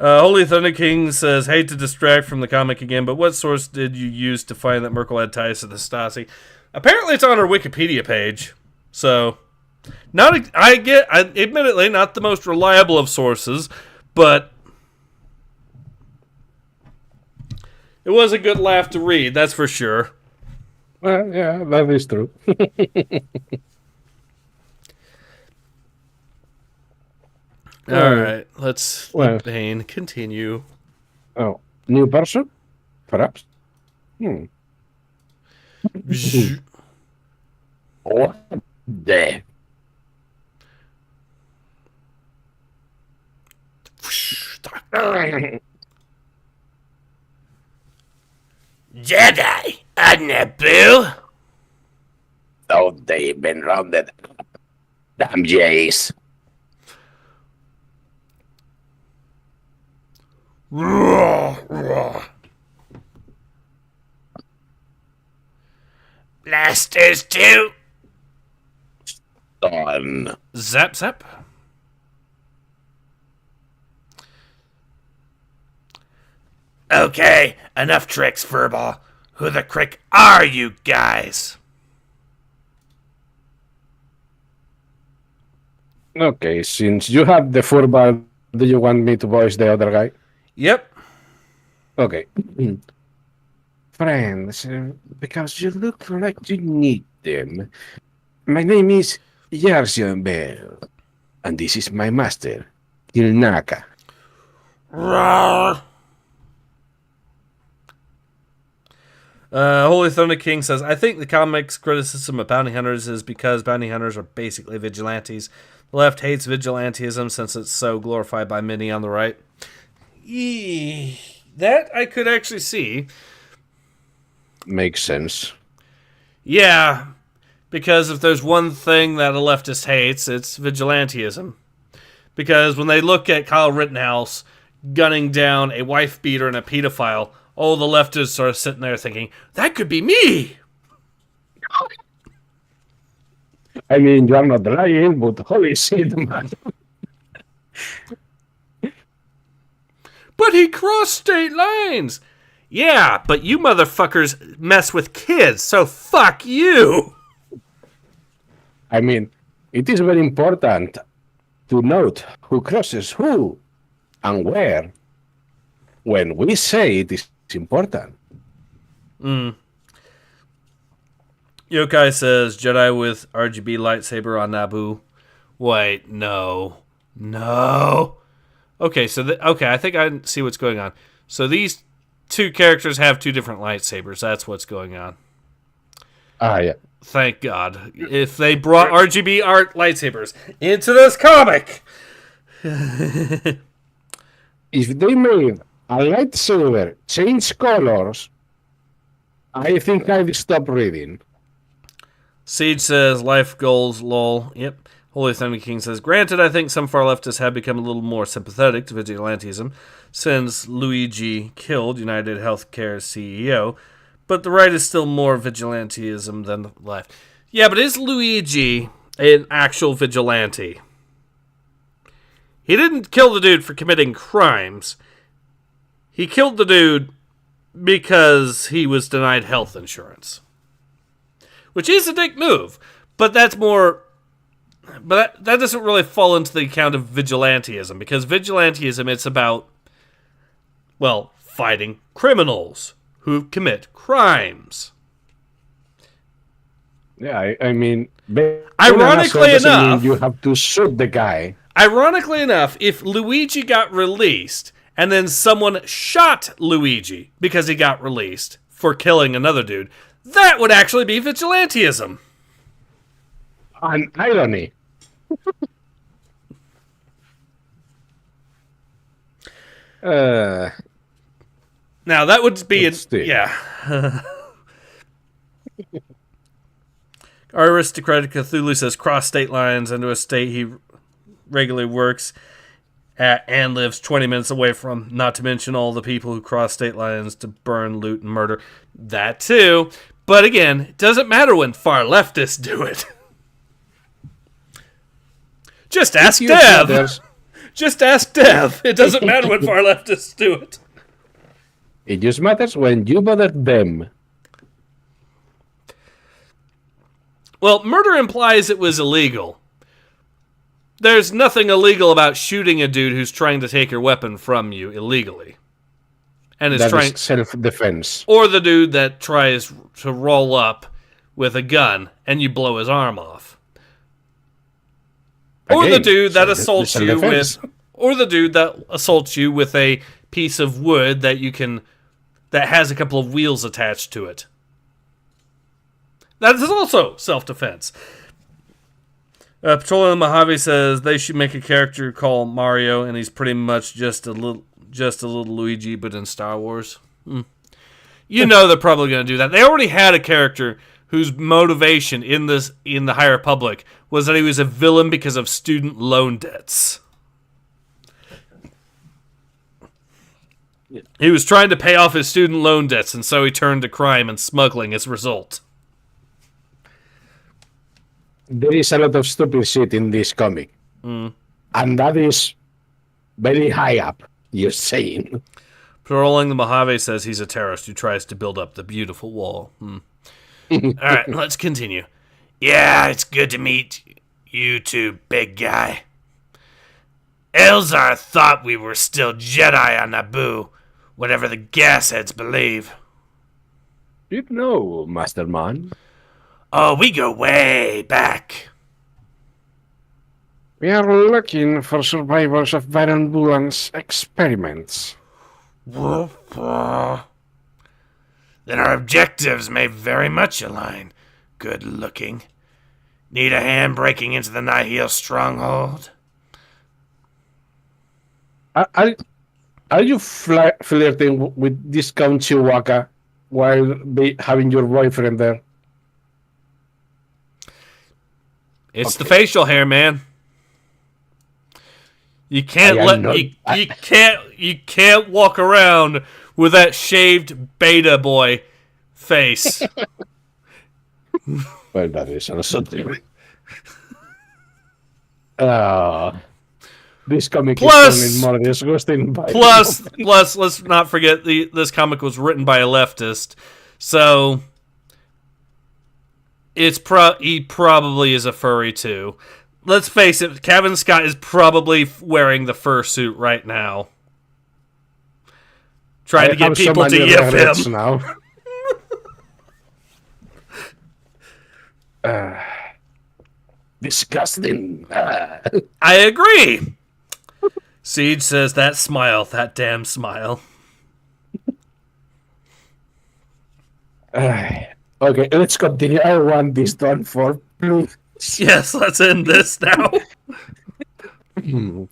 Holy Thunder King says, hate to distract from the comic again, but what source did you use to find that Merkel had ties to the Stasi? Apparently it's on her Wikipedia page. So, admittedly, not the most reliable of sources, but it was a good laugh to read, that's for sure. Well, yeah, that is true. All right, let's let Bane continue. Oh, new person? Perhaps? What the? Jedi on Naboo? Oh, they've been rounded. Damn Jays. Blasters too? Done. Zap, zap. Okay, enough tricks, Furball. Who the crick are you guys? Okay, since you have the furball, do you want me to voice the other guy? Yep. Okay. Friends, because you look like you need them. My name is Yarsion Bell, and this is my master, Kilnaka. Roar. Holy Thunder King says, I think the comic's criticism of bounty hunters is because bounty hunters are basically vigilantes. The left hates vigilantism since it's so glorified by many on the right. That I could actually see. Makes sense. Yeah, because if there's one thing that a leftist hates, it's vigilantism. Because when they look at Kyle Rittenhouse gunning down a wife beater and a pedophile, all the leftists are sitting there thinking, that could be me! I mean, you're not lying, but holy shit, man. But he crossed state lines! Yeah, but you motherfuckers mess with kids, so fuck you! I mean, it is very important to note who crosses who and where when we say it is important. Yokai says, Jedi with RGB lightsaber on Naboo. Wait, no. No. Okay, so I think I see what's going on. So these two characters have two different lightsabers. That's what's going on. Yeah. Thank God. If they brought RGB art lightsabers into this comic. If they made a lightsaber change colors, I think I'd stop reading. Siege says, life goals, lol. Yep. Holy Thunder King says, granted, I think some far leftists have become a little more sympathetic to vigilantism since Luigi killed United Healthcare's CEO, but the right is still more vigilantism than the left. Yeah, but is Luigi an actual vigilante? He didn't kill the dude for committing crimes. He killed the dude because he was denied health insurance. Which is a dick move, but that's more... But that doesn't really fall into the account of vigilantism, because vigilantism, it's about Well, fighting criminals who commit crimes. Yeah, I mean, Ironically doesn't mean enough, you have to shoot the guy. Ironically enough, if Luigi got released and then someone shot Luigi because he got released for killing another dude, that would actually be vigilantism. An irony. Now that would be yeah. Our aristocratic Cthulhu says cross state lines into a state he regularly works at and lives 20 minutes away from, not to mention all the people who cross state lines to burn, loot, and murder. That too. But again, it doesn't matter when far leftists do it. Just ask Dev. Just ask Dev. It doesn't matter when far leftists do it. It just matters when you bother them. Well, murder implies it was illegal. There's nothing illegal about shooting a dude who's trying to take your weapon from you illegally. And is trying self-defense. Or the dude that tries to roll up with a gun and you blow his arm off. Or the dude that assaults you with, or the dude that assaults you with a piece of wood that has a couple of wheels attached to it. That is also self-defense. Petroleum Mojave says they should make a character called Mario, and he's pretty much just a little Luigi, but in Star Wars. You know they're probably going to do that. They already had a character whose motivation in the High Republic was that he was a villain because of student loan debts. He was trying to pay off his student loan debts, and so he turned to crime and smuggling as a result. There is a lot of stupid shit in this comic. And that is very high up, you're saying. Patrolling the Mojave says he's a terrorist who tries to build up the beautiful wall. Alright, let's continue. Yeah, it's good to meet you two, big guy. Elzar thought we were still Jedi on Naboo, whatever the gasheads believe. You know, Masterman. Oh, we go way back. We are looking for survivors of Baron Bulan's experiments. Then our objectives may very much align. Good looking. Need a hand breaking into the Nihil stronghold? Are you flirting with Discount Chihuahua while having your boyfriend there? It's the facial hair, man. You can't you can't walk around with that shaved beta boy face. Well, that is also true. This comic is more disgusting. Plus, let's not forget this comic was written by a leftist, so he probably is a furry too. Let's face it, Kevin Scott is probably wearing the fursuit right now, trying to get people to yip him. Now. Disgusting. I agree. Siege says that smile, that damn smile. Okay, let's continue. I want this done for, please. Yes, let's end this now. You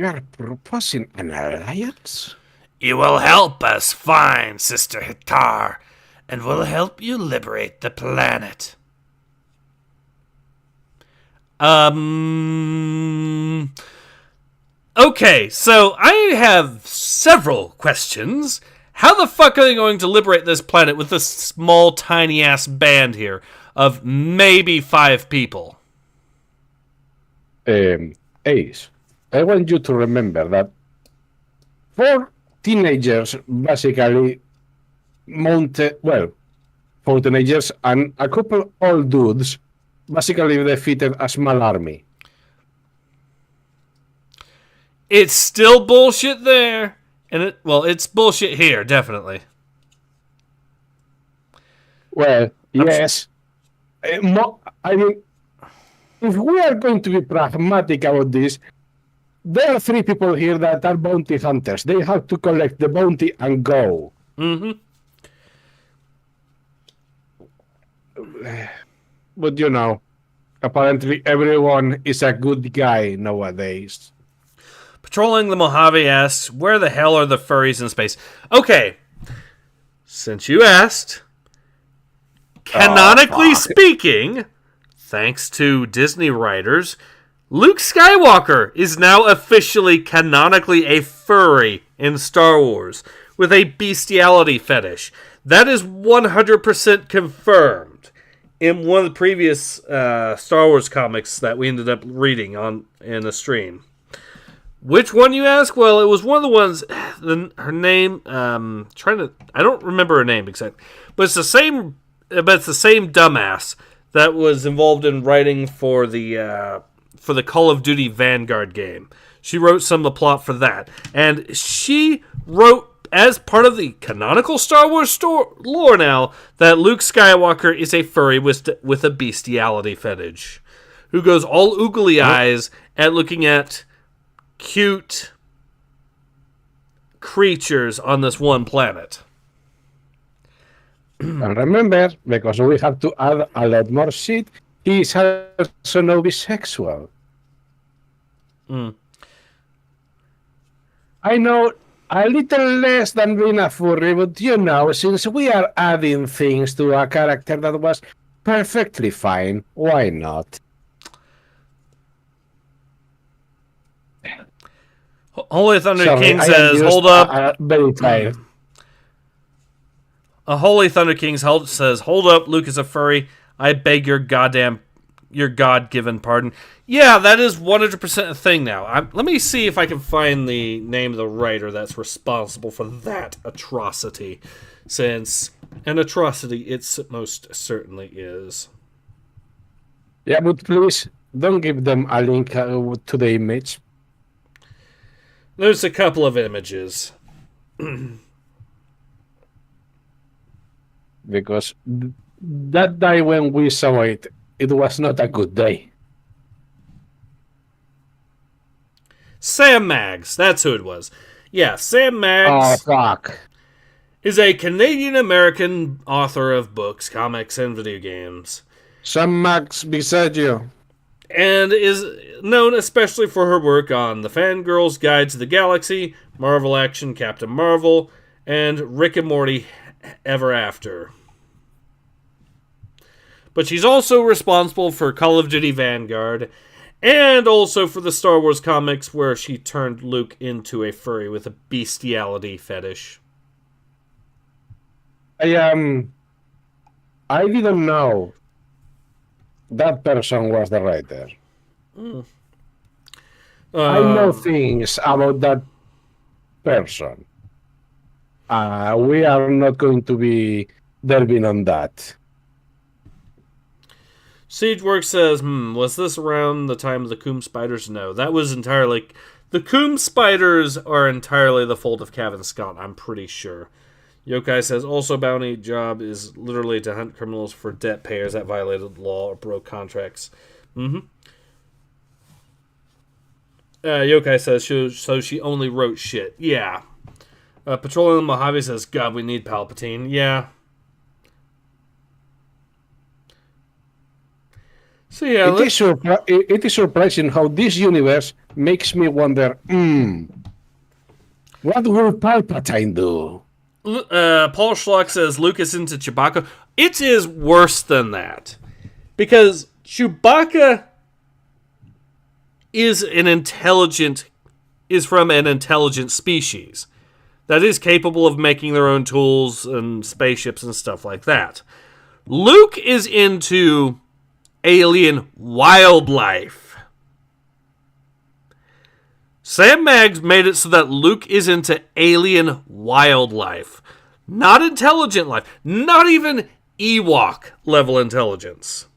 are proposing an alliance? You will help us find Sister Hitar, and we'll help you liberate the planet. Okay, so I have several questions. How the fuck are they going to liberate this planet with this small, tiny-ass band here of maybe 5 people? Ace, I want you to remember that 4 teenagers basically mounted, 4 teenagers and a couple old dudes basically defeated a small army. It's still bullshit there. And it's bullshit here, definitely. Well, yes. I mean, if we are going to be pragmatic about this, there are 3 people here that are bounty hunters. They have to collect the bounty and go. Mm-hmm. But you know, apparently everyone is a good guy nowadays. Patrolling the Mojave asks, where the hell are the furries in space? Okay, since you asked, canonically speaking, thanks to Disney writers, Luke Skywalker is now officially canonically a furry in Star Wars, with a bestiality fetish. That is 100% confirmed in one of the previous Star Wars comics that we ended up reading in a stream. Which one, you ask? Well, it was one of the ones. Her name, I don't remember her name exactly, but it's the same. But it's the same dumbass that was involved in writing for the Call of Duty Vanguard game. She wrote some of the plot for that, and she wrote as part of the canonical Star Wars lore now that Luke Skywalker is a furry with a bestiality fetish, who goes all oogly eyes at looking at cute creatures on this one planet. And remember, because we have to add a lot more shit, he is also no bisexual. I know a little less than being a furry, but you know, since we are adding things to a character that was perfectly fine, why not? Holy Thunder Sorry, King I says, am hold just, up. Very tired. A Holy Thunder King says, hold up, Luke is a furry. I beg your God-given pardon. Yeah, that is 100% a thing now. Let me see if I can find the name of the writer that's responsible for that atrocity, since an atrocity it most certainly is. Yeah, but please, don't give them a link to the image. There's a couple of images. Because that day when we saw it, it was not a good day. Sam Maggs, that's who it was. Yeah, Sam Oh, Maggs fuck. is a Canadian-American author of books, comics, and video games. Sam Max beside you. And is known especially for her work on The Fangirl's Guide to the Galaxy, Marvel Action Captain Marvel, and Rick and Morty Ever After. But she's also responsible for Call of Duty Vanguard, and also for the Star Wars comics where she turned Luke into a furry with a bestiality fetish. I didn't know that person was the writer. I know things about that person. We are not going to be delving on that. Siegeworks says, was this around the time of the Coom Spiders? No, that was entirely... The Coom Spiders are entirely the fault of Cavan Scott, I'm pretty sure. Yokai says, also bounty job is literally to hunt criminals for debt payers that violated the law or broke contracts. Yokai says, so she only wrote shit. Yeah. Patrolling the Mojave says, God, we need Palpatine. Yeah. So yeah, it is surprising how this universe makes me wonder, what will Palpatine do? Paul Schlock says Lucas into Chewbacca. It is worse than that. Because Chewbacca is from an intelligent species that is capable of making their own tools and spaceships and stuff like that. Luke is into alien wildlife. Sam Maggs made it so that Luke is into alien wildlife. Not intelligent life. Not even Ewok level intelligence.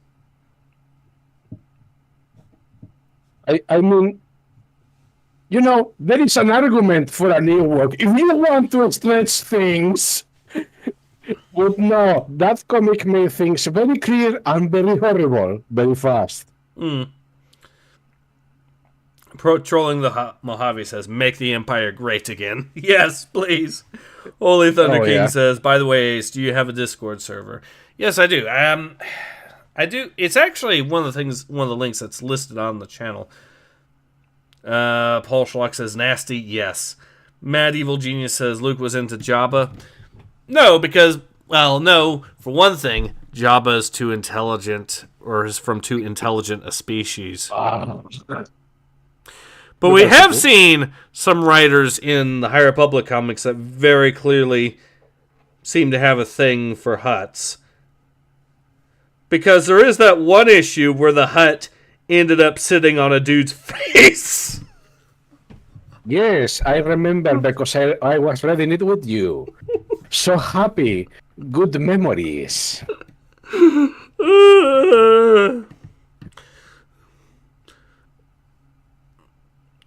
I mean, You know, there is an argument for a new work. If you want to stretch things, but no, that comic made things very clear and very horrible very fast. Trolling the Mojave says, "Make the Empire great again." Yes, please. Holy Thunder King says, "By the way, Ace, do you have a Discord server?" Yes, I do. I do. It's actually one of the links that's listed on the channel. Paul Schlock says, "Nasty." Yes. Mad Evil Genius says, "Luke was into Jabba." No, because, well, no. For one thing, Jabba is too intelligent, or is from too intelligent a species. But we have seen some writers in the High Republic comics that very clearly seem to have a thing for Hutts. Because there is that one issue where the Hutt ended up sitting on a dude's face. Yes, I remember because I was reading it with you. So happy. Good memories.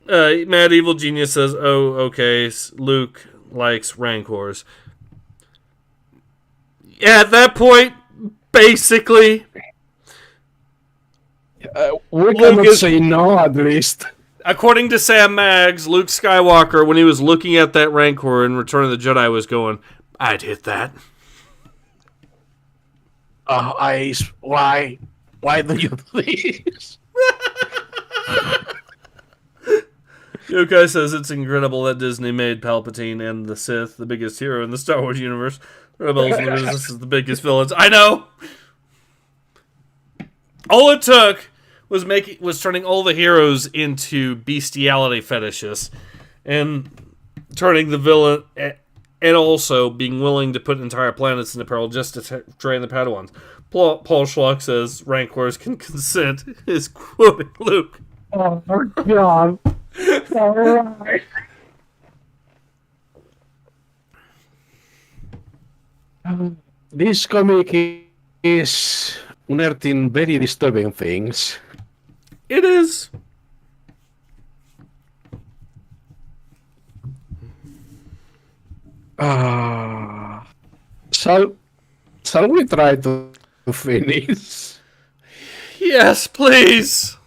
Mad Evil Genius says, "Oh, okay, Luke likes Rancors." Yeah, at that point, basically, We cannot say no, at least. according to Sam Maggs, Luke Skywalker, when he was looking at that Rancor in Return of the Jedi, was going, "I'd hit that." Ice, why? Why do you do this? Yokai says it's incredible that Disney made Palpatine and the Sith the biggest hero in the Star Wars universe. Rebels and the Resistance is the biggest villains. I know! All it took was turning all the heroes into bestiality fetishes and turning the villain and also being willing to put entire planets into peril just to train the Padawans. Paul Schlock says Rancors can consent, is quoting Luke. Oh, God. Alright. This comic is unearthing very disturbing things. It is. Shall we try to finish? Yes, please.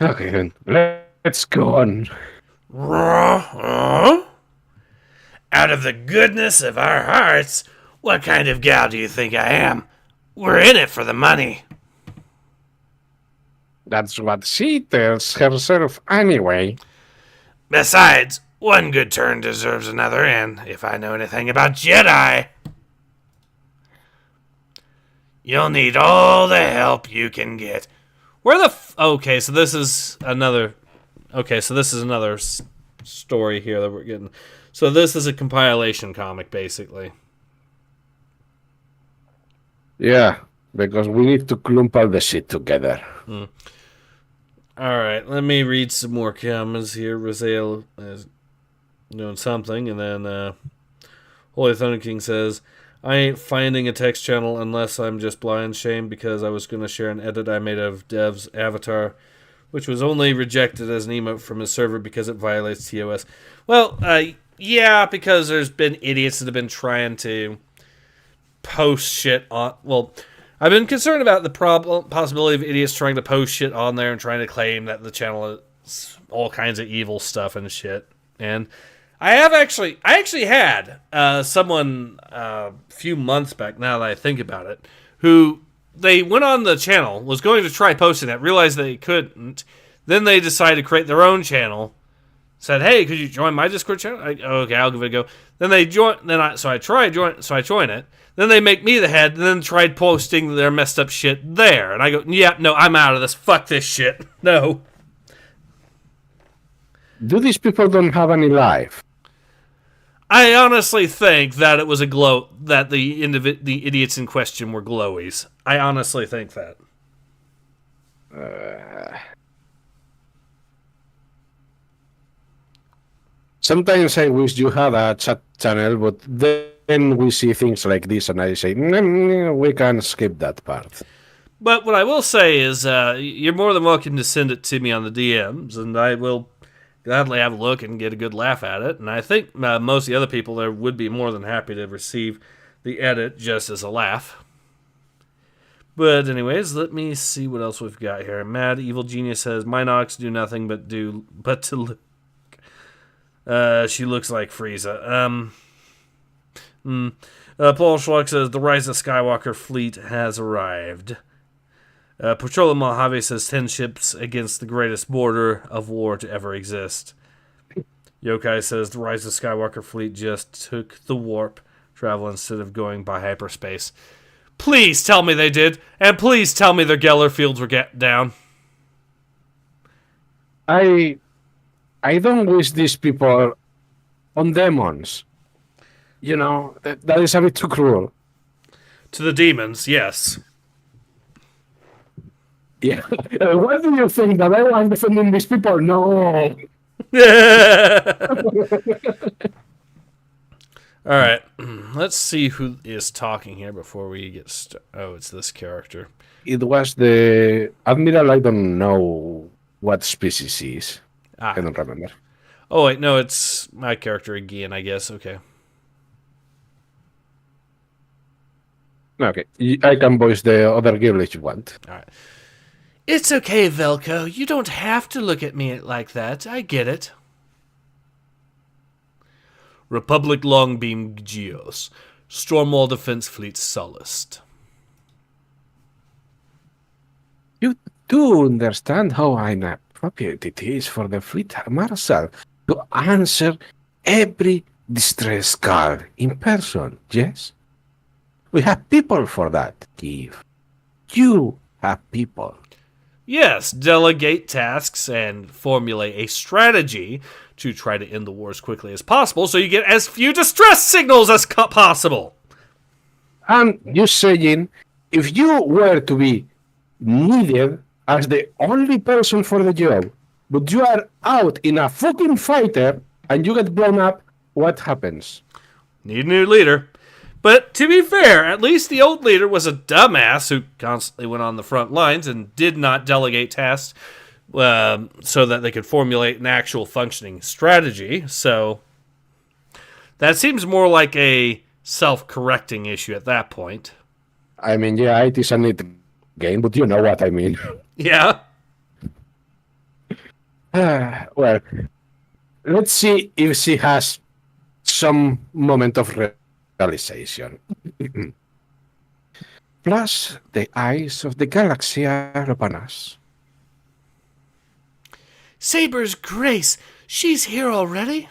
Okay, then. Let's go on. Out of the goodness of our hearts, what kind of gal do you think I am? We're in it for the money. That's what she tells herself anyway. Besides, one good turn deserves another, and if I know anything about Jedi, you'll need all the help you can get. Where the okay, so this is another story here that we're getting. So this is a compilation comic, basically. Yeah, because we need to clump all the shit together. All right, let me read some more comments here. Raziel is doing something, and then Holy Thunder King says, "I ain't finding a text channel unless I'm just blind shame because I was going to share an edit I made of Dev's avatar, which was only rejected as an emote from his server because it violates TOS." Well, yeah, because there's been idiots that have been trying to post shit on... Well, I've been concerned about the possibility of idiots trying to post shit on there and trying to claim that the channel is all kinds of evil stuff and shit. And I actually had someone a few months back, now that I think about it, who they went on the channel, was going to try posting that, realized they couldn't. Then they decided to create their own channel. Said, "Hey, could you join my Discord channel?" Okay, I'll give it a go. Then they join. So I join it. Then they make me the head, and then tried posting their messed up shit there. And I go, "Yeah, no, I'm out of this. Fuck this shit. No." Do these people don't have any life? I honestly think that it was that the idiots in question were glowies. I honestly think that. Sometimes I wish you had a chat channel, but then we see things like this and I say, we can skip that part. But what I will say is you're more than welcome to send it to me on the DMs, and I will gladly have a look and get a good laugh at it. And I think most of the other people there would be more than happy to receive the edit just as a laugh. But anyways, let me see what else we've got here. Mad Evil Genius says, Minox do nothing but to look. She looks like Frieza. Paul Schluck says, the Rise of Skywalker fleet has arrived. Petroleum Mojave says, 10 ships against the greatest border of war to ever exist. Yokai says, the Rise of Skywalker fleet just took the warp travel instead of going by hyperspace. Please tell me they did, and please tell me their Geller fields were down. I don't wish these people on demons. You know, that is a bit too cruel. To the demons, yes. Yeah. What do you think, that I was defending these people? No. All right, let's see who is talking here before we get started. Oh, it's this character. It was the Admiral, I don't know what species he is. I don't remember. Oh, wait, no, it's my character again, I guess. Okay. Okay, I can voice the other girl if you want. All right. It's okay, Velko. You don't have to look at me like that. I get it. Republic Longbeam Geos. Stormwall Defense Fleet Solist. You do understand how inappropriate it is for the fleet marshal to answer every distress call in person, yes? We have people for that, Keith. You have people. Yes, delegate tasks and formulate a strategy to try to end the war as quickly as possible so you get as few distress signals as possible. And you saying, if you were to be needed as the only person for the job, but you are out in a fucking fighter and you get blown up, what happens? Need a new leader. But to be fair, at least the old leader was a dumbass who constantly went on the front lines and did not delegate tasks so that they could formulate an actual functioning strategy. So that seems more like a self-correcting issue at that point. I mean, yeah, it is a neat game, but you know what I mean. Yeah. Well, let's see if she has some moment of realization. Plus, the eyes of the galaxy are upon us. Saber's Grace, she's here already?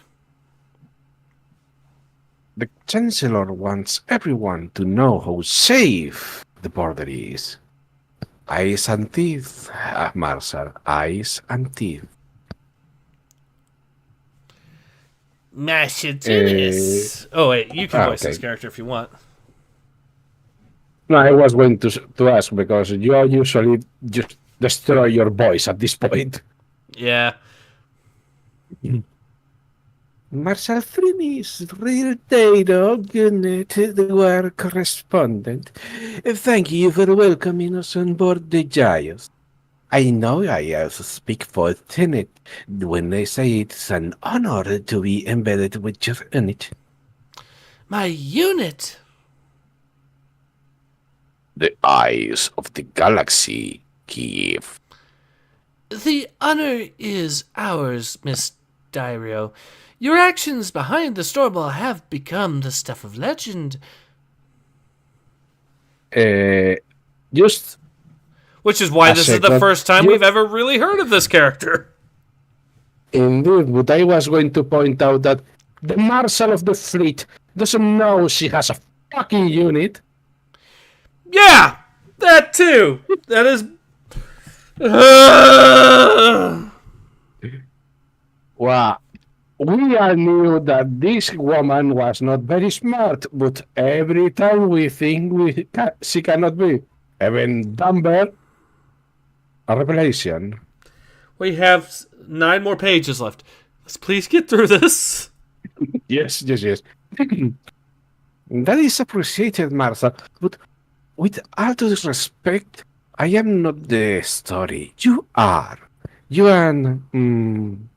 The Chancellor wants everyone to know how safe the border is. Eyes and teeth, Marshal. Eyes and teeth. Massachusetts. Oh, wait, you can voice this character if you want. No, I was going to ask because you usually just destroy your voice at this point. Yeah. Marshal Frinis, Rirteiro, Gunnet, the war correspondent. Thank you for welcoming us on board the Giants. I know I also speak for Tenet when I say it's an honor to be embedded with your unit. My unit? The eyes of the galaxy, Kiev. The honor is ours, Miss TewiInaba. Your actions behind the Stormball have become the stuff of legend. Just... Which is why this is the first time we've ever really heard of this character. Indeed, but I was going to point out that the Marshal of the Fleet doesn't know she has a fucking unit. Yeah, that too. That is... Well, we all knew that this woman was not very smart, but every time we think she cannot be even dumber. A revelation. We have 9 more pages left. Let's please get through this. Yes. That is appreciated, Martha, but with all due respect, I am not the story. You are. You and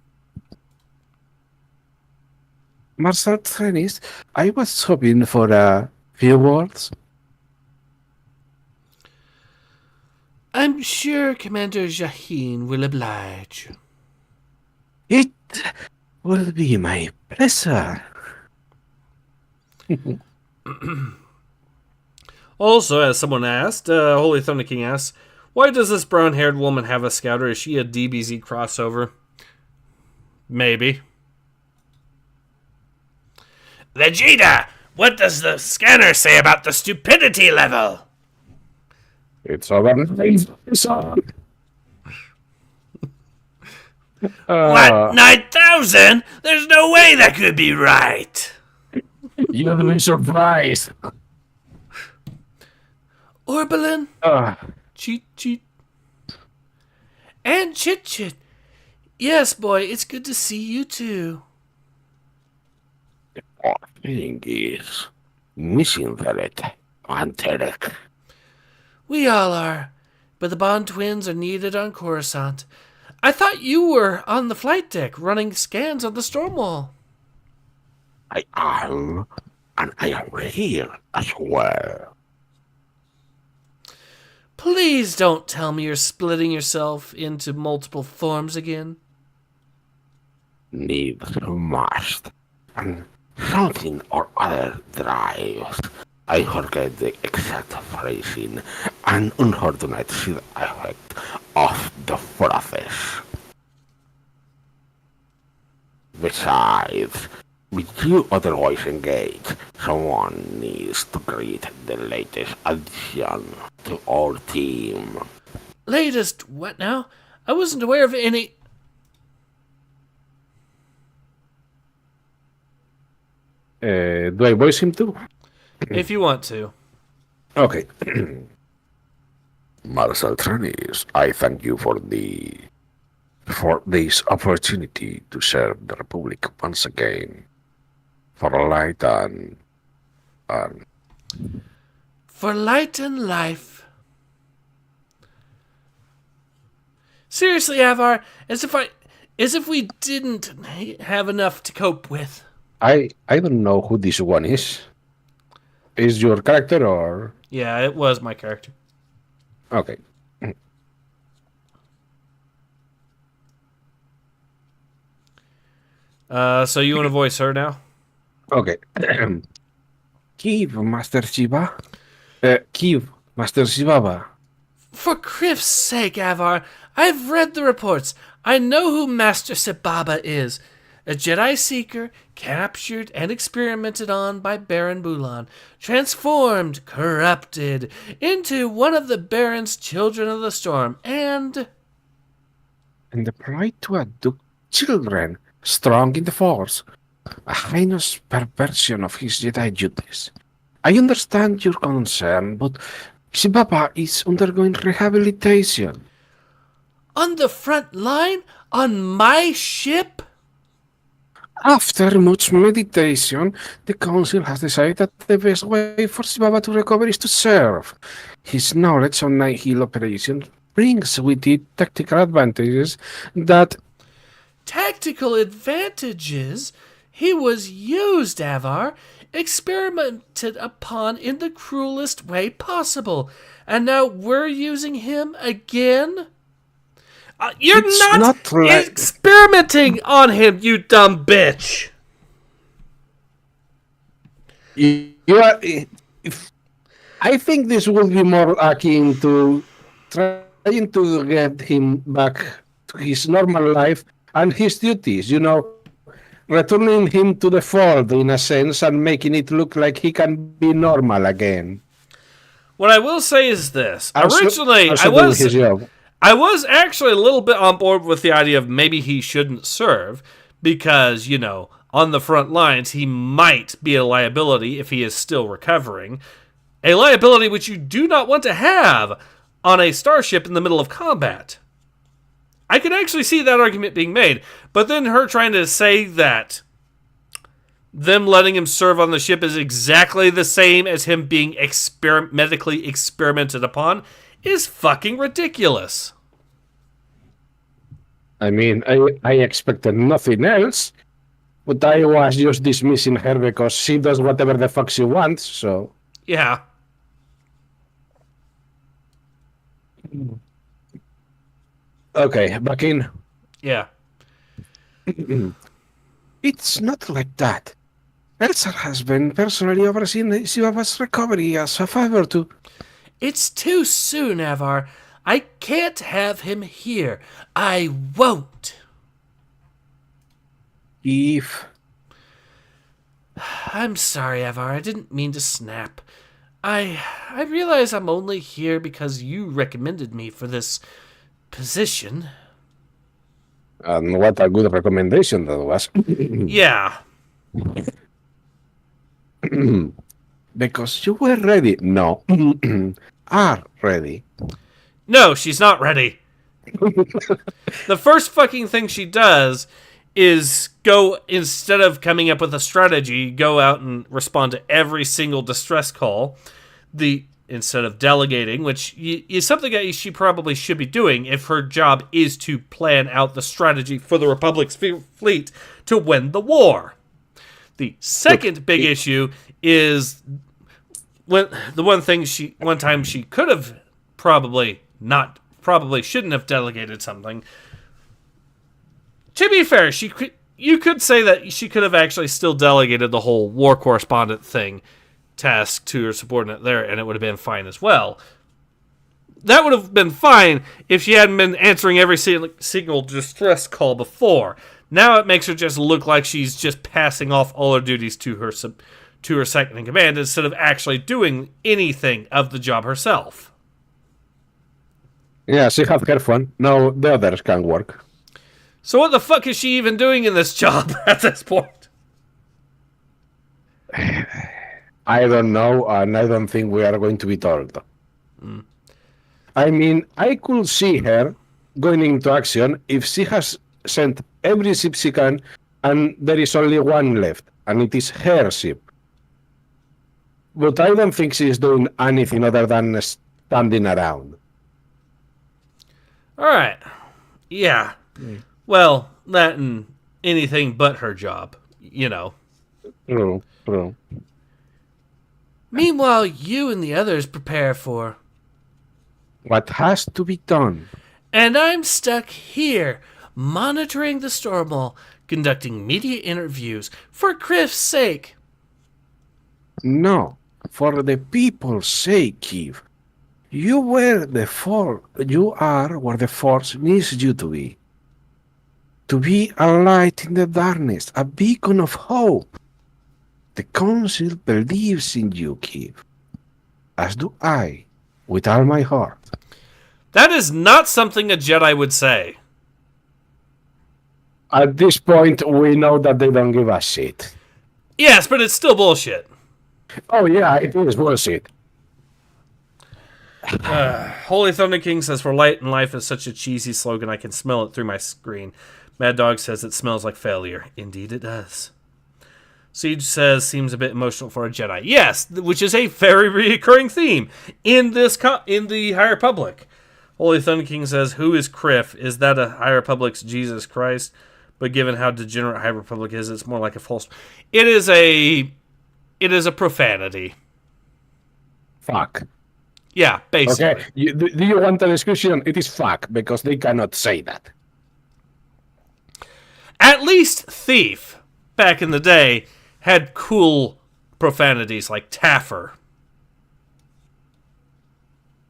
Marcel Trenis. I was hoping for a few words. I'm sure Commander Jahin will oblige. It will be my pleasure. Also, as someone asked, Holy Thunder King asks, why does this brown-haired woman have a scouter? Is she a DBZ crossover? Maybe. Vegeta, what does the scanner say about the stupidity level? It's over 9,000. What, 9,000? There's no way that could be right. You'll be surprised. Orbalin? Cheat. And Chit. Yes, boy, it's good to see you too. The thing is missing that Anteric. We all are, but the Bond twins are needed on Coruscant. I thought you were on the flight deck running scans on the storm wall. I am, and I am here as well. Please don't tell me you're splitting yourself into multiple forms again. Needs must, and something or other drives. I forget the exact phrasing, an unfortunate side effect of the process. Besides, with you otherwise engaged, someone needs to create the latest addition to our team. Latest what now? I wasn't aware of any... Do I voice him too? If you want to. Okay. Marcel Trenis, I thank you for this opportunity to serve the Republic once again. For light and For light and life. Seriously, Avar, as if we didn't have enough to cope with. I don't know who this one is. Is your character or? Yeah, it was my character. Okay. So you want to voice her now? Okay. Give Master Shiva. Give Master Shivaba. For Criff's sake, Avar, I've read the reports. I know who Master Sebaba is. A Jedi Seeker, captured and experimented on by Baron Bulan, transformed, corrupted, into one of the Baron's Children of the Storm, and the pride to abduct children, strong in the Force. A heinous perversion of his Jedi duties. I understand your concern, but Shibaba is undergoing rehabilitation. on the front line, on my ship? After much meditation, the Council has decided that the best way for Shibaba to recover is to serve. His knowledge on Nihil operations brings with it tactical advantages that... Tactical advantages? He was used, Avar, experimented upon in the cruelest way possible, and now we're using him again? You're not experimenting on him, you dumb bitch! I think this will be more akin to trying to get him back to his normal life and his duties, returning him to the fold in a sense and making it look like he can be normal again. What I will say is this. Originally, I was actually a little bit on board with the idea of maybe he shouldn't serve because, on the front lines, he might be a liability if he is still recovering. A liability which you do not want to have on a starship in the middle of combat. I could actually see that argument being made, but then her trying to say that them letting him serve on the ship is exactly the same as him being medically experimented upon is fucking ridiculous. I mean, I expected nothing else, but I was just dismissing her because she does whatever the fuck she wants, so... Yeah. Okay, back in. Yeah. It's not like that. Elsa has been personally overseeing Siva's recovery as a favor to... It's too soon, Avar. I can't have him here. I won't. If... I'm sorry, Avar. I didn't mean to snap. I realize I'm only here because you recommended me for this position. And what a good recommendation that was. Yeah. Because you were ready. No. Are ready. No, she's not ready. The first fucking thing she does is go, instead of coming up with a strategy, go out and respond to every single distress call. Instead of delegating, which is something that she probably should be doing if her job is to plan out the strategy for the Republic's fleet to win the war. The second big issue is when the one time she could have probably shouldn't have delegated something. To be fair, you could say that she could have actually still delegated the whole war correspondent thing task to her subordinate there, and it would have been fine as well. That would have been fine if she hadn't been answering every single distress call before. Now it makes her just look like she's just passing off all her duties to her second in command instead of actually doing anything of the job herself. Yeah, she have her fun. No, the others can work. So what the fuck is she even doing in this job at this point? I don't know, and I don't think we are going to be told. I mean, I could see her going into action if she has sent every ship she can, and there is only one left, and it is her ship. But I don't think she is doing anything other than standing around. Alright. Yeah. Well, that and anything but her job, you know. True. Meanwhile, you and the others prepare for... What has to be done? And I'm stuck here, monitoring the storm wall, conducting media interviews, for Criff's sake. No, for the people's sake, Keith. You are where the Force needs you to be. To be a light in the darkness, a beacon of hope. The Council believes in you, Keith. As do I, with all my heart. That is not something a Jedi would say. At this point, we know that they don't give a shit. Yes, but it's still bullshit. Oh yeah, it is bullshit. Holy Thunder King says, for light and life is such a cheesy slogan, I can smell it through my screen. Mad Dog says, it smells like failure. Indeed it does. Siege says, seems a bit emotional for a Jedi. Yes, which is a very recurring theme in the High Republic. Holy Thunder King says, who is Criff? Is that a High Republic's Jesus Christ? But given how degenerate High Republic is, it's more like a false... It is a profanity. Fuck. Yeah, basically. Okay, do you want a description? It is fuck, because they cannot say that. At least Thief, back in the day, had cool profanities like Taffer.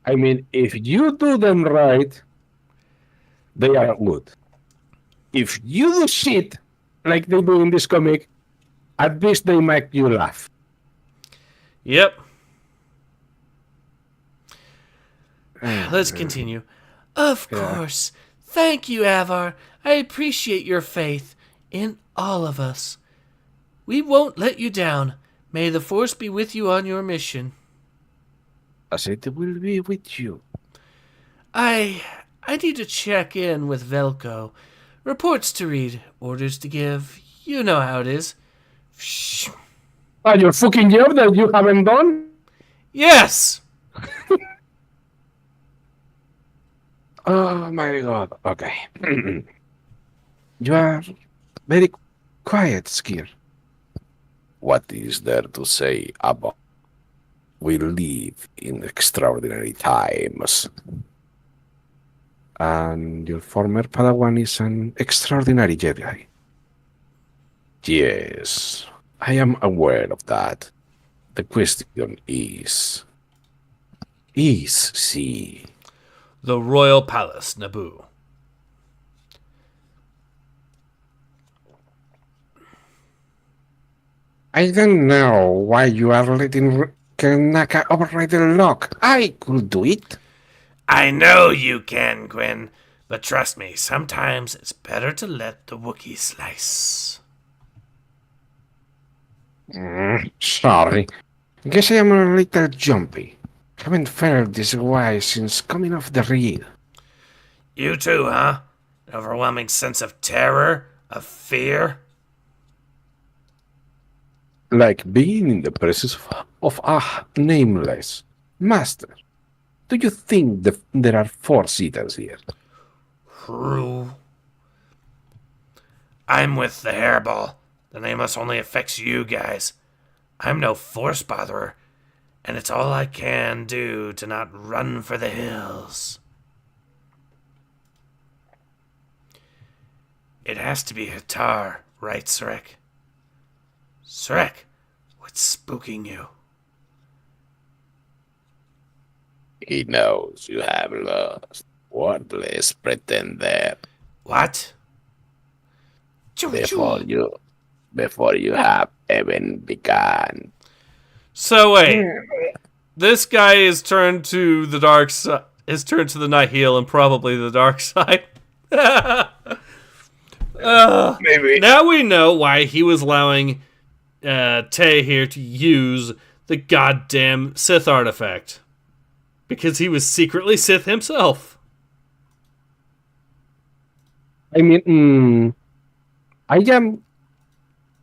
I mean, if you do them right, they are good. If you do shit like they do in this comic, at least they make you laugh. Yep. Let's continue. Of course. Thank you, Avar. I appreciate your faith in all of us. We won't let you down. May the Force be with you on your mission. As it will be with you. I need to check in with Velko. Reports to read, orders to give. You know how it is. Shh. Your fucking job that you haven't done? Yes! Oh my god. Okay. You are very quiet, Skir. What is there to say about we live in extraordinary times? And your former Padawan is an extraordinary Jedi. Yes, I am aware of that. The question is she? The Royal Palace, Naboo. I don't know why you are letting Kanaka override the lock. I could do it. I know you can, Gwyn, but trust me, sometimes it's better to let the Wookiee slice. Sorry. Guess I am a little jumpy. Haven't felt this way since coming off the read. You too, huh? An overwhelming sense of terror, of fear? Like being in the presence of a nameless master. Do you think there are Force Eaters here? True. I'm with the Hairball. The nameless only affects you guys. I'm no force botherer, and it's all I can do to not run for the hills. It has to be Hatar, right, Srek? Srek, what's spooking you? He knows you have lost. Wordless pretender. What? Before you have even begun. So wait, this guy is turned to the dark side. Is turned to the Nihil and probably the dark side. Maybe. Now we know why he was allowing Tay here to use the goddamn Sith artifact. Because he was secretly Sith himself. I mean,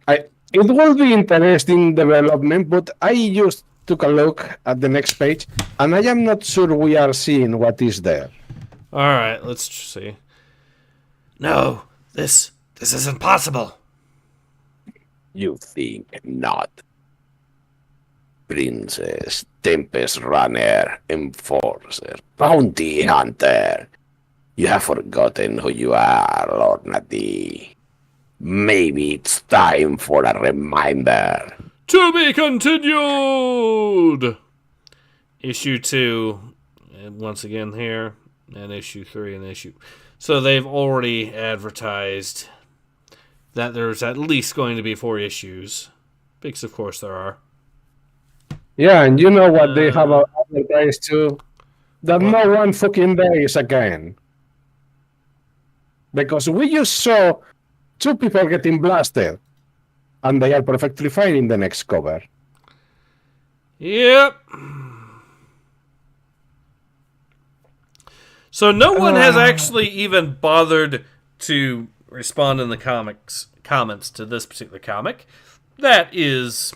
it will be interesting development, but I just took a look at the next page, and I am not sure we are seeing what is there. Alright, let's see. No, this isn't possible. You think not. Princess, Tempest Runner, Enforcer, Bounty Hunter. You have forgotten who you are, Lord Nadi. Maybe it's time for a reminder. To be continued! Issue 2, and once again here, and issue 3 and issue. So they've already advertised that there's at least going to be 4 issues. Because of course there are. Yeah, and you know what they have advertised too? That no one fucking dies again. Because we just saw 2 people getting blasted, and they are perfectly fine in the next cover. Yep. So no one has actually even bothered to respond in the comments to this particular comic. That is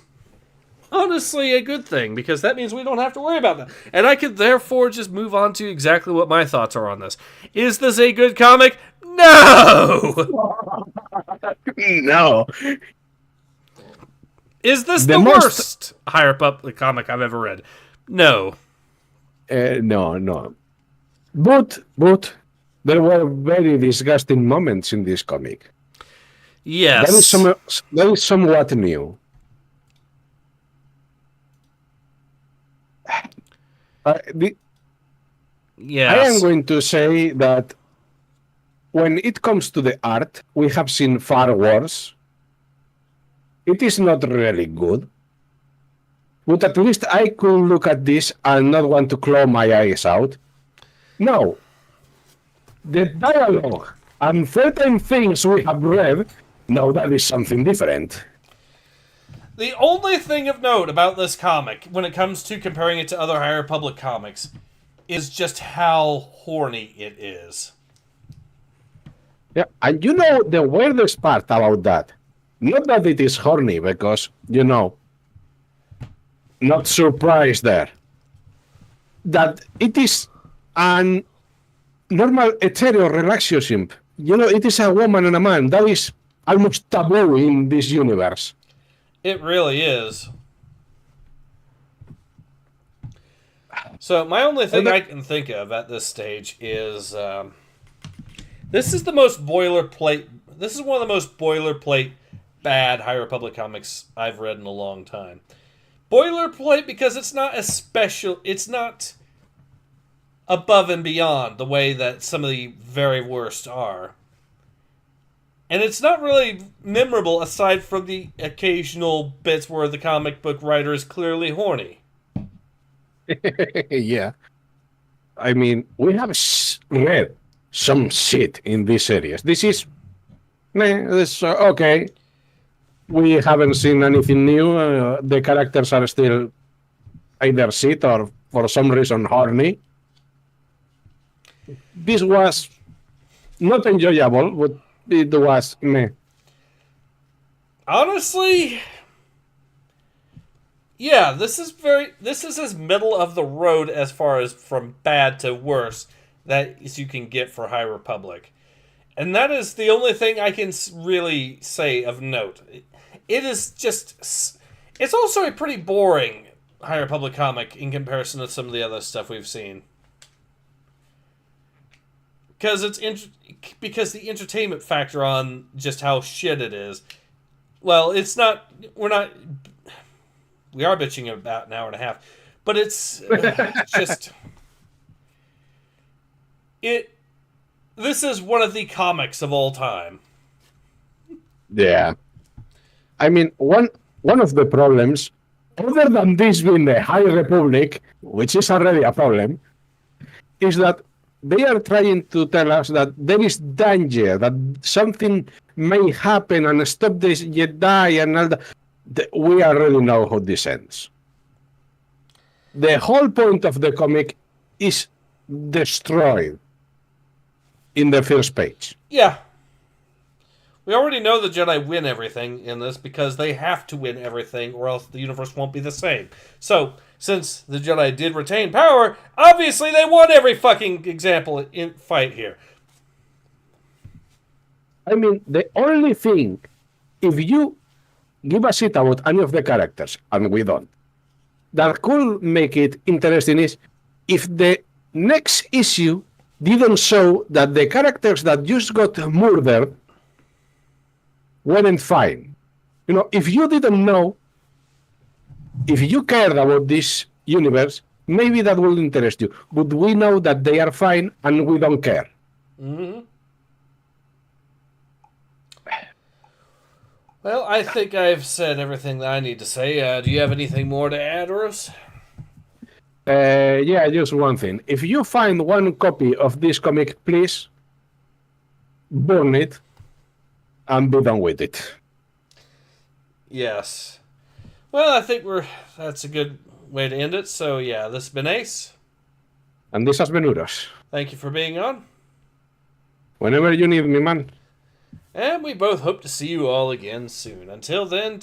honestly a good thing, because that means we don't have to worry about that. And I could therefore just move on to exactly what my thoughts are on this. Is this a good comic? No! No. Is this the worst Higher Republic comic I've ever read? No. No. But there were very disgusting moments in this comic. Yes. That is somewhat new. Yes. I am going to say that when it comes to the art, we have seen far worse. It is not really good. But at least I could look at this and not want to claw my eyes out. No. The dialogue and certain things we have read, no, that is something different. The only thing of note about this comic, when it comes to comparing it to other High Republic comics, is just how horny it is. Yeah, and you know the weirdest part about that? Not that it is horny, because, not surprised there. That it is an normal hetero relationship. You know, it is a woman and a man. That is almost taboo in this universe. It really is. So my only thing I can think of at this stage is this is the most boilerplate. This is one of the most boilerplate bad High Republic comics I've read in a long time. Boilerplate because it's not as special. It's not above and beyond the way that some of the very worst are. And it's not really memorable aside from the occasional bits where the comic book writer is clearly horny. Yeah. I mean, we have read some shit in this series. This is... okay. We haven't seen anything new. The characters are still either shit or for some reason horny. This was not enjoyable, but it was meh. Honestly, yeah, this is as middle of the road as far as from bad to worse that you can get for High Republic. And that is the only thing I can really say of note. It is just... It's also a pretty boring High Republic comic in comparison to some of the other stuff we've seen. Because the entertainment factor on just how shit it is. Well, it's not... We are bitching about an hour and a half. But it's just... This is one of the comics of all time. Yeah. I mean, one of the problems, other than this being the High Republic, which is already a problem, is that they are trying to tell us that there is danger, that something may happen and stop this Jedi and all that. We already know how this ends. The whole point of the comic is destroyed in the first page. Yeah. We already know the Jedi win everything in this because they have to win everything or else the universe won't be the same. So, since the Jedi did retain power, obviously they won every fucking fight here. I mean, the only thing, if you give a shit about any of the characters, and we don't, that could make it interesting is if the next issue didn't show that the characters that just got murdered weren't fine. You know, if you didn't know, if you cared about this universe, maybe that will interest you. But we know that they are fine and we don't care. Mm-hmm. Well, I think I've said everything that I need to say. Do you have anything more to add, Roche? Yeah, just one thing. If you find one copy of this comic, please burn it and be done with it. Yes. Well, I think that's a good way to end it. So, yeah, this has been Ace. And this has been Uros. Thank you for being on. Whenever you need me, man. And we both hope to see you all again soon. Until then,